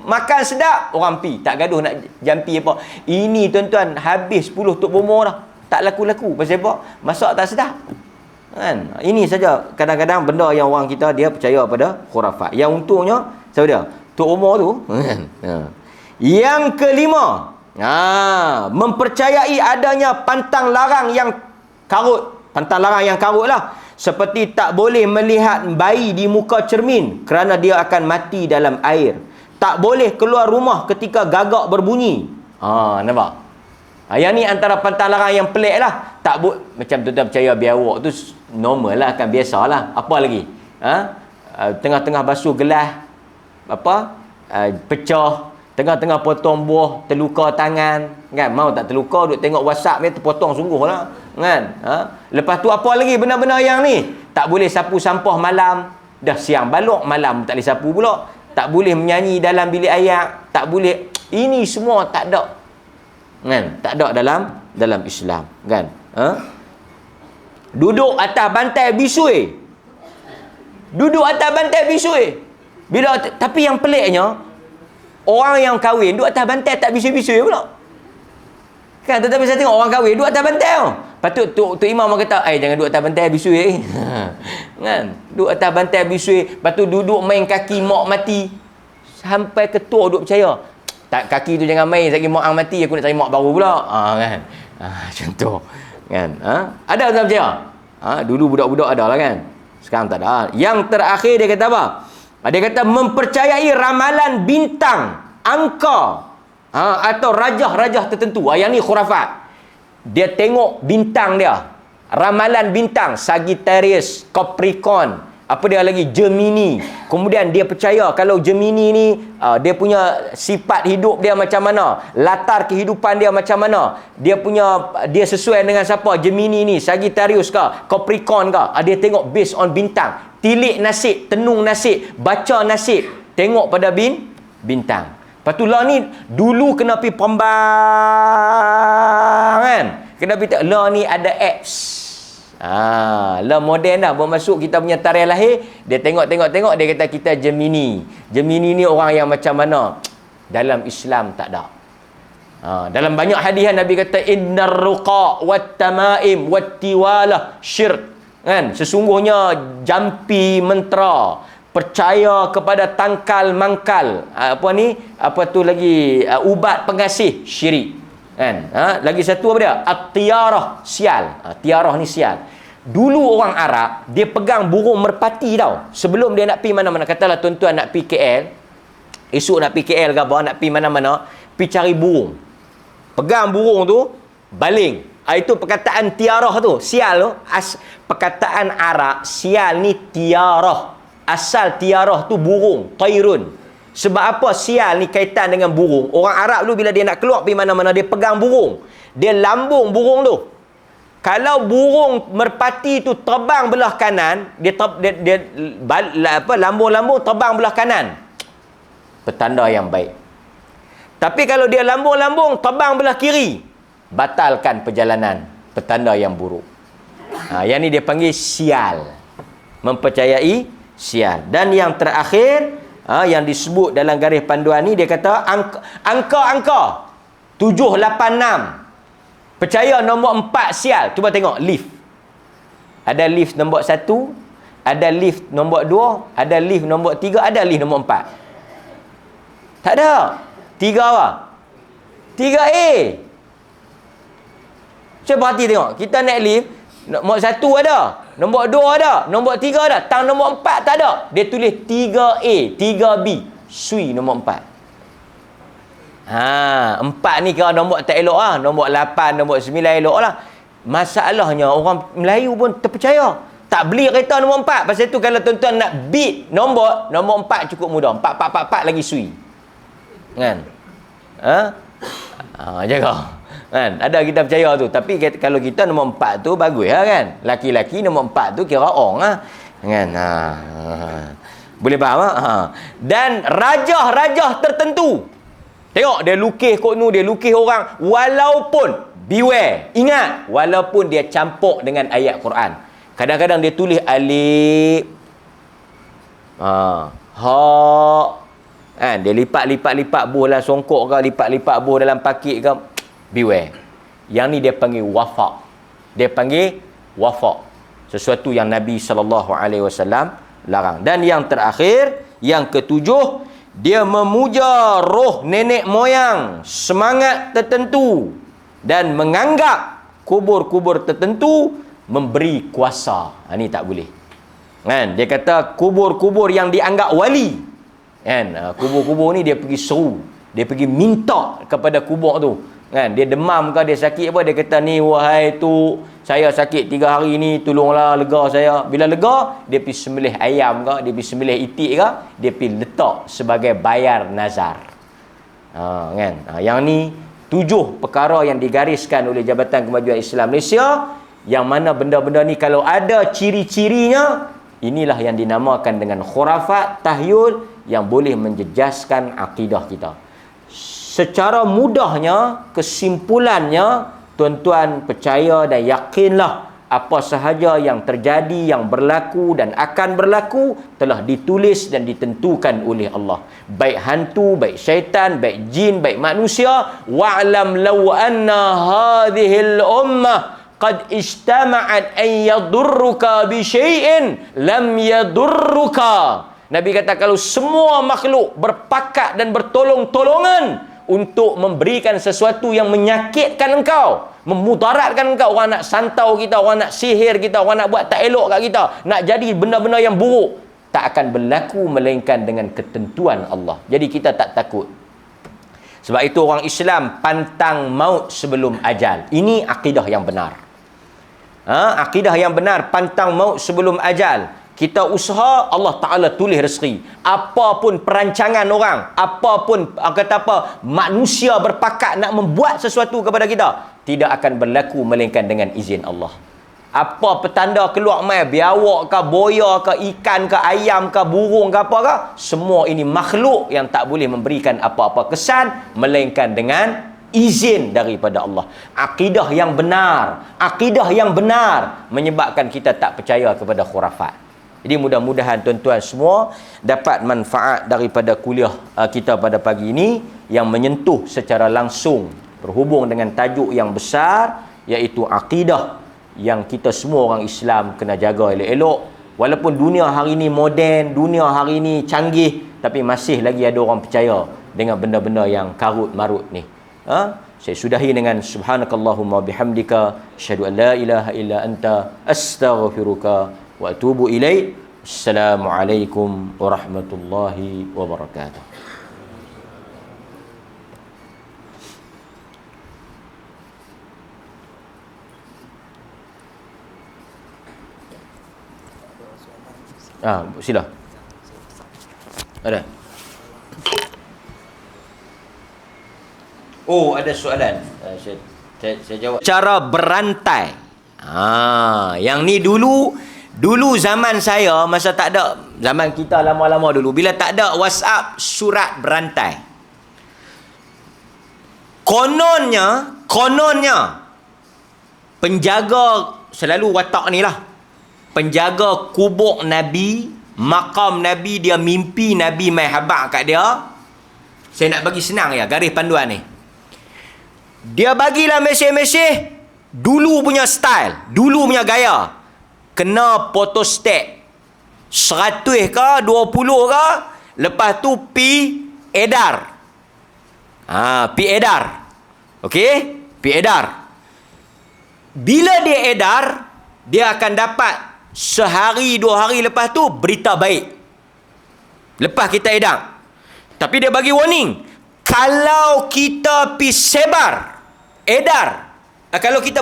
makan sedap, orang pi tak gaduh nak jampi apa. Ini tuan-tuan habis 10 tuk bomo dah. Tak laku-laku pasal apa? Masak tak sedap. Kan? Ini saja kadang-kadang benda yang orang kita dia percaya pada khurafat. Yang untungnya siapa dia? Tok Umar tu. Yang kelima, mempercayai adanya pantang larang yang karut. Pantang larang yang karut lah. Seperti tak boleh melihat bayi di muka cermin kerana dia akan mati dalam air. Tak boleh keluar rumah ketika gagak berbunyi. Nampak? Yang ni antara pantang larang yang pelik lah. Macam tuan-tuan percaya biawak tu normal lah, kan biasa lah. Apa lagi? Tengah-tengah basuh gelas pecah, tengah-tengah potong buah terluka tangan, kan? Mau tak terluka duk tengok WhatsApp ni terpotong sungguh lah, kan? Lepas tu apa lagi benda-benda yang ni? Tak boleh sapu sampah malam. Dah siang balok, malam tak boleh sapu pula. Tak boleh menyanyi dalam bilik air, tak boleh. Ini semua tak ada, kan? Tak ada dalam Islam, kan? Duduk atas bantai bisui. Duduk atas bantai bisui. Tapi yang peliknya, orang yang kahwin duduk atas bantai tak bisui-bisui pula. Kan? Tetapi saya tengok orang kahwin duduk atas bantai tau. Patut Tok Imam kata, jangan duduk atas bantai bisui. Kan? Duduk atas bantai bisui. Lepas tu duduk main kaki mak mati. Sampai ketua duduk percaya. Tak, kaki tu jangan main. Sekali mak ang mati, aku nak cari mak baru pula. Kan? Contoh. Kan? Ada tak percaya? Dulu budak-budak ada lah kan? Sekarang tak ada. Yang terakhir dia kata apa? Dia kata mempercayai ramalan bintang, angka, atau rajah-rajah tertentu. Yang ni khurafat. Dia tengok bintang dia. Ramalan bintang. Sagittarius, Capricorn. Apa dia lagi? Gemini. Kemudian dia percaya kalau Gemini ni, dia punya sifat hidup dia macam mana. Latar kehidupan dia macam mana. Dia sesuai dengan siapa? Gemini ni, Sagittarius ke? Capricorn ke? Dia tengok based on bintang. Tilik nasib, tenung nasib, baca nasib. Tengok pada bintang. Lepas tu lah ni, dulu kena pergi Pombang kan? Kena pergi, lah ni ada apps. Lah moden dah, baru masuk kita punya tarikh lahir, dia tengok, dia kata kita Gemini. Gemini ni orang yang macam mana? Dalam Islam tak ada. Dalam banyak hadis Nabi kata, innar ruqa wat tamaim wat tiwalah syirk. Kan? Sesungguhnya jampi mentera, percaya kepada tangkal mangkal, ubat pengasih, syirik. Kan? Lagi satu apa dia? At-tiarah, sial. Tiarah ni sial. Dulu orang Arab dia pegang burung merpati tau. Sebelum dia nak pergi mana-mana, katalah tuan-tuan nak pergi KL, esok nak pergi KL ke apa, nak pergi mana-mana, pergi cari burung. Pegang burung tu, baling. Itu perkataan tiarah tu, sial tu. Perkataan Arab, sial ni tiarah. Asal tiarah tu burung, tairun. Sebab apa sial ni kaitan dengan burung? Orang Arab dulu bila dia nak keluar pergi mana-mana, dia pegang burung. Dia lambung burung tu. Kalau burung merpati tu terbang belah kanan, lambung-lambung terbang belah kanan, petanda yang baik. Tapi kalau dia lambung-lambung terbang belah kiri, batalkan perjalanan, petanda yang buruk. Yang ni dia panggil sial. Mempercayai sial. Dan yang terakhir, yang disebut dalam garis panduan ni, dia kata angka-angka 786. Percaya nombor 4 sial. Cuba tengok lift. Ada lift nombor 1, ada lift nombor 2, ada lift nombor 3, ada lift nombor 4. Tak ada. 3 apa? 3A. Cuba hati tengok. Kita naik lift, nombor 1 ada, nombor 2 ada, nombor 3 ada, tang nombor 4 tak ada. Dia tulis 3A, 3B. Sui nombor 4. 4 ni kalau nombor tak elok lah. Nombor 8, nombor 9 elok lah. Masalahnya orang Melayu pun terpercaya. Tak beli kereta nombor 4. Pasal tu kalau tuan-tuan nak beat nombor 4 cukup mudah. 4, 4, 4, 4 lagi sui. Kan? Jaga. Kan? Ada kita percaya tu. Tapi kalau kita nombor 4 tu bagus lah kan. Laki-laki nombor 4 tu kira orang lah. Kan? Boleh faham tak? Dan rajah-rajah tertentu, tengok dia lukis kot nu, dia lukis orang, walaupun beware, ingat, walaupun dia campur dengan ayat Quran. Kadang-kadang dia tulis alif, ha, kan, dia lipat buh dalam songkok ke, lipat buh dalam pakit ke, beware. Yang ni dia panggil wafaq. Dia panggil wafaq. Sesuatu yang Nabi SAW larang. Dan yang terakhir, yang ketujuh, dia memuja roh nenek moyang, semangat tertentu, dan menganggap kubur-kubur tertentu memberi kuasa. Ini tak boleh. Kan? Dia kata kubur-kubur yang dianggap wali. Kan? Kubur-kubur ni dia pergi seru. Dia pergi minta kepada kubur tu. Kan? Dia demam ke, dia sakit apa, dia kata ni, wahai tu, saya sakit 3 hari ni, tolonglah lega saya. Bila lega, dia pergi sembelih ayam ke, dia pergi sembelih itik ke, dia pergi letak sebagai bayar nazar. Kan? Yang ni 7 perkara yang digariskan oleh Jabatan Kemajuan Islam Malaysia, yang mana benda-benda ni kalau ada ciri-cirinya, inilah yang dinamakan dengan khurafat, tahyul, yang boleh menjejaskan akidah kita. Secara mudahnya, kesimpulannya, tuan-tuan percaya dan yakinlah apa sahaja yang terjadi, yang berlaku dan akan berlaku telah ditulis dan ditentukan oleh Allah. Baik hantu, baik syaitan, baik jin, baik manusia. Wa'lam law anna hadhil ummah qad ijtama'at an yadurruka bi syai'in lam yadurruka. Nabi kata kalau semua makhluk berpakat dan bertolong-tolongan untuk memberikan sesuatu yang menyakitkan engkau, memudaratkan engkau, orang nak santau kita, orang nak sihir kita, orang nak buat tak elok kat kita, nak jadi benda-benda yang buruk, tak akan berlaku melainkan dengan ketentuan Allah. Jadi kita tak takut. Sebab itu orang Islam pantang maut sebelum ajal. Ini akidah yang benar. Akidah yang benar, pantang maut sebelum ajal. Kita usaha, Allah Ta'ala tulis rezeki. Apapun perancangan orang, apapun manusia berpakat nak membuat sesuatu kepada kita, tidak akan berlaku melainkan dengan izin Allah. Apa petanda keluar mai, biawak ke, boya ke, ikan ke, ayam ke, burung ke, apa ke, semua ini makhluk yang tak boleh memberikan apa-apa kesan melainkan dengan izin daripada Allah. Akidah yang benar menyebabkan kita tak percaya kepada khurafat. Jadi mudah-mudahan tuan-tuan semua dapat manfaat daripada kuliah kita pada pagi ini, yang menyentuh secara langsung berhubung dengan tajuk yang besar, iaitu akidah, yang kita semua orang Islam kena jaga elok-elok. Walaupun dunia hari ini moden, dunia hari ini canggih, tapi masih lagi ada orang percaya dengan benda-benda yang karut marut ni. Saya sudahi dengan subhanakallahumma bihamdika asyhadu an la ilaha illa anta astaghfiruka wa atubu ilaik. Assalamualaikum warahmatullahi wabarakatuh. Sila. Ada. Ada soalan. Saya jawab. Cara berantai. Yang ni dulu zaman saya, masa tak ada, zaman kita lama-lama dulu, bila tak ada WhatsApp, surat berantai. Kononnya penjaga, selalu watak ni lah, penjaga kubur Nabi, makam Nabi, dia mimpi Nabi mai habaq kat dia. Saya nak bagi senang ya, garis panduan ni. Dia bagilah mesej-mesej dulu punya style, dulu punya gaya. Kena photostat 100 ke 20 ke, lepas tu pi edar. Pi edar. Okey? Pi edar. Bila dia edar, dia akan dapat sehari 2 hari lepas tu berita baik. Lepas kita edar. Tapi dia bagi warning, kalau kita pi sebar, edar, kalau kita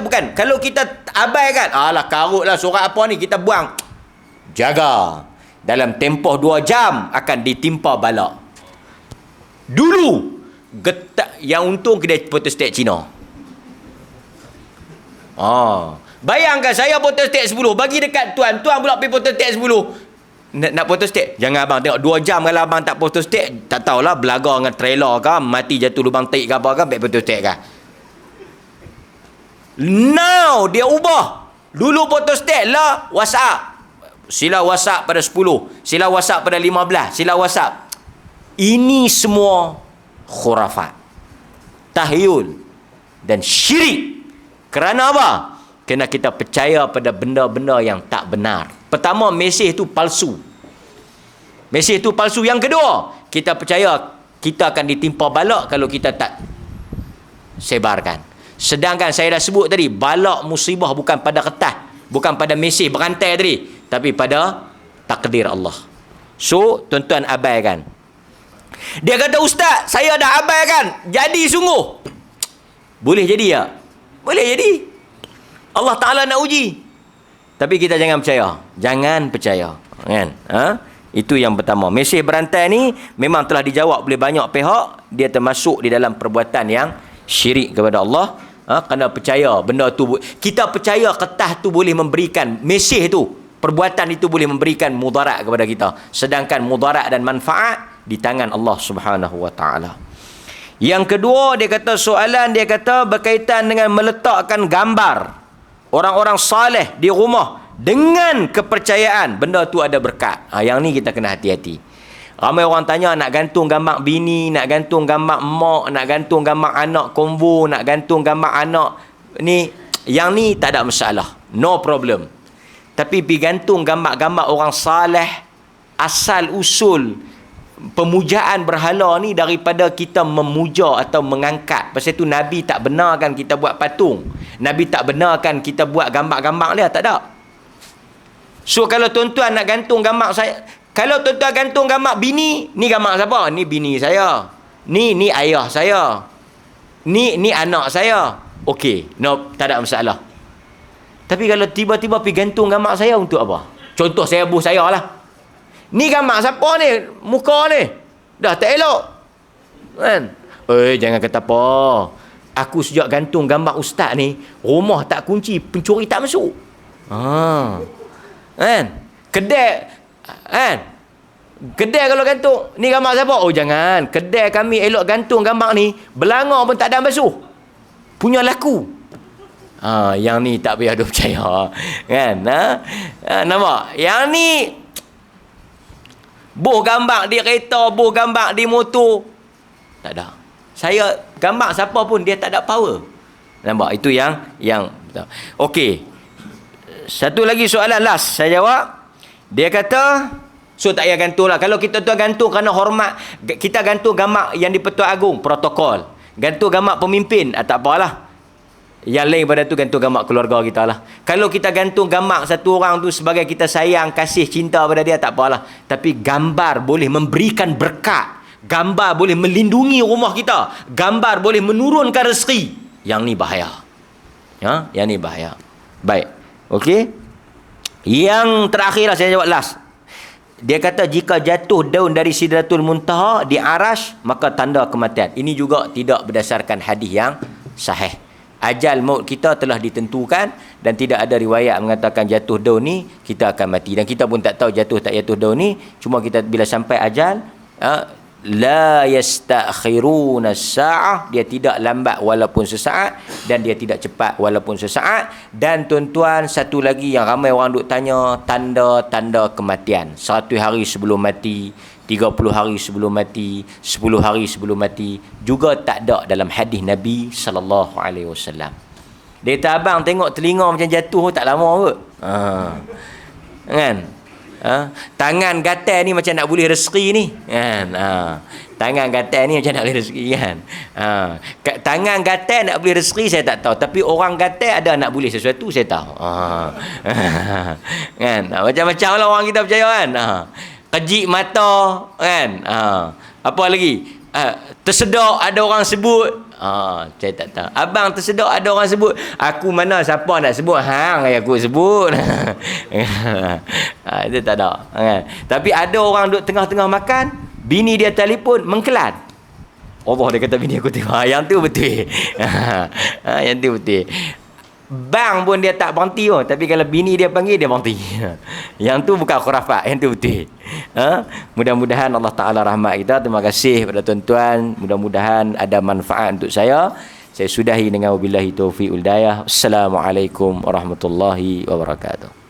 abaikan, alah karutlah surat apa ni, kita buang, jaga, dalam tempoh 2 jam akan ditimpa bala. Dulu yang untung kedai photostat Cina. Bayangkan saya photostat 10, bagi dekat tuan pula pergi photostat 10. nak photostat. Jangan abang tengok 2 jam kalau abang tak photostat, tak tahulah belaga dengan trailer ke, mati jatuh lubang taik ke apa ke, baik photostat ke. Now dia ubah. Dulu photostat lah WhatsApp. Sila WhatsApp pada 10, sila WhatsApp pada 15, sila WhatsApp. Ini semua khurafat, tahyul dan syirik. Kerana apa? Kerana kita percaya pada benda-benda yang tak benar. Pertama, mesej itu palsu. Mesej itu palsu. Yang kedua, kita percaya kita akan ditimpa balak kalau kita tak sebarkan. Sedangkan saya dah sebut tadi, balak musibah bukan pada kertas, bukan pada mesej berantai tadi, tapi pada takdir Allah. So, tuan-tuan abaikan. Dia kata, ustaz, saya dah abaikan. Jadi sungguh. Boleh jadi tak? Boleh jadi. Allah Ta'ala nak uji. Tapi kita jangan percaya. Jangan percaya. Kan? Itu yang pertama. Mesej berantai ni memang telah dijawab oleh banyak pihak. Dia termasuk di dalam perbuatan yang syirik kepada Allah. Kena percaya benda tu. Kita percaya kertas tu boleh memberikan, mesej tu, perbuatan itu boleh memberikan mudarat kepada kita. Sedangkan mudarat dan manfaat di tangan Allah Subhanahu Wa Ta'ala. Yang kedua, dia kata soalan, dia kata berkaitan dengan meletakkan gambar orang-orang saleh di rumah dengan kepercayaan benda tu ada berkat. Yang ni kita kena hati-hati. Ramai orang tanya nak gantung gambar bini, nak gantung gambar mak, nak gantung gambar anak konvo, nak gantung gambar anak ni. Yang ni tak ada masalah, no problem. Tapi pergi gantung gambar-gambar orang saleh, asal usul pemujaan berhala ni daripada kita memuja atau mengangkat. Pasal tu Nabi tak benarkan kita buat patung. Nabi tak benarkan kita buat gambar-gambar dia, tak ada. So kalau tuan-tuan nak gantung gambar saya, kalau tuan-tuan gantung gambar bini, ni gambar siapa? Ni bini saya. Ni ayah saya. Ni anak saya. Okey, no, tak ada masalah. Tapi kalau tiba-tiba pergi gantung gambar saya untuk apa? Contoh saya buh saya lah. Ni gambar siapa ni? Muka ni. Dah tak elok. Kan? Jangan kata apa. Aku sejak gantung gambar ustaz ni, rumah tak kunci, pencuri tak masuk. Kan? Kedai, kan? Kedai kalau gantung, ni gambar siapa? Jangan. Kedai kami elok gantung gambar ni, belanga pun tak ada basuh. Punya laku. Yang ni tak payah ada percaya. Kan? Nampak? Yang ni buh gambar di kereta, buh gambar di motor, tak ada. Saya gambar siapa pun dia tak ada power. Nampak? Itu yang okey. Satu lagi soalan last saya jawab. Dia kata, so tak payah gantung lah. Kalau kita tu gantung kerana hormat, kita gantung gambar yang di-Pertuan Agong, protokol. Gantung gambar pemimpin, tak apalah. Yang lain pada tu gantung gambar keluarga kita lah. Kalau kita gantung gambar satu orang tu sebagai kita sayang, kasih, cinta pada dia, tak apalah. Tapi gambar boleh memberikan berkat. Gambar boleh melindungi rumah kita. Gambar boleh menurunkan rezeki. Yang ni bahaya. Yang ni bahaya. Baik. Okey. Yang terakhir lah saya jawab last. Dia kata jika jatuh daun dari Sidratul Muntaha di Arash, maka tanda kematian. Ini juga tidak berdasarkan hadis yang sahih. Ajal maut kita telah ditentukan dan tidak ada riwayat mengatakan jatuh daun ni kita akan mati. Dan kita pun tak tahu jatuh tak jatuh daun ni. Cuma kita bila sampai ajal, la yastakhiruna as-sa'ah, dia tidak lambat walaupun sesaat dan dia tidak cepat walaupun sesaat. Dan tuan-tuan, satu lagi yang ramai orang duk tanya, tanda-tanda kematian. 100 hari sebelum mati, 30 hari sebelum mati, 10 hari sebelum mati, juga tak ada dalam hadis Nabi sallallahu alaihi wasallam. Dia kata, abang tengok telinga macam jatuh tak lama kot. Kan? Tangan gatal ni macam nak boleh rezeki ni, kan? Tangan gatal ni macam nak boleh rezeki, kan? Tangan gatal nak boleh rezeki saya tak tahu, tapi orang gatal ada nak boleh sesuatu saya tahu. Kan? Macam-macam lah orang kita percaya, kan? Kejik mata, kan? Apa lagi? Tersedak ada orang sebut. Saya tak tahu. Abang tersedak ada orang sebut. Aku mana siapa nak sebut? Hang aku sebut. Itu tak ada. Tapi ada orang duduk tengah-tengah makan, bini dia telefon mengkelat. Allah, dia kata bini aku tengok. Yang tu betul. Yang tu betul. Bang pun dia tak berhenti pun. Tapi kalau bini dia panggil, dia berhenti. Yang tu bukan khurafat. Yang tu betul. Mudah-mudahan Allah Ta'ala rahmat kita. Terima kasih kepada tuan-tuan. Mudah-mudahan ada manfaat untuk saya. Saya sudahi dengan wabillahi taufiq wal hidayah. Assalamualaikum warahmatullahi wabarakatuh.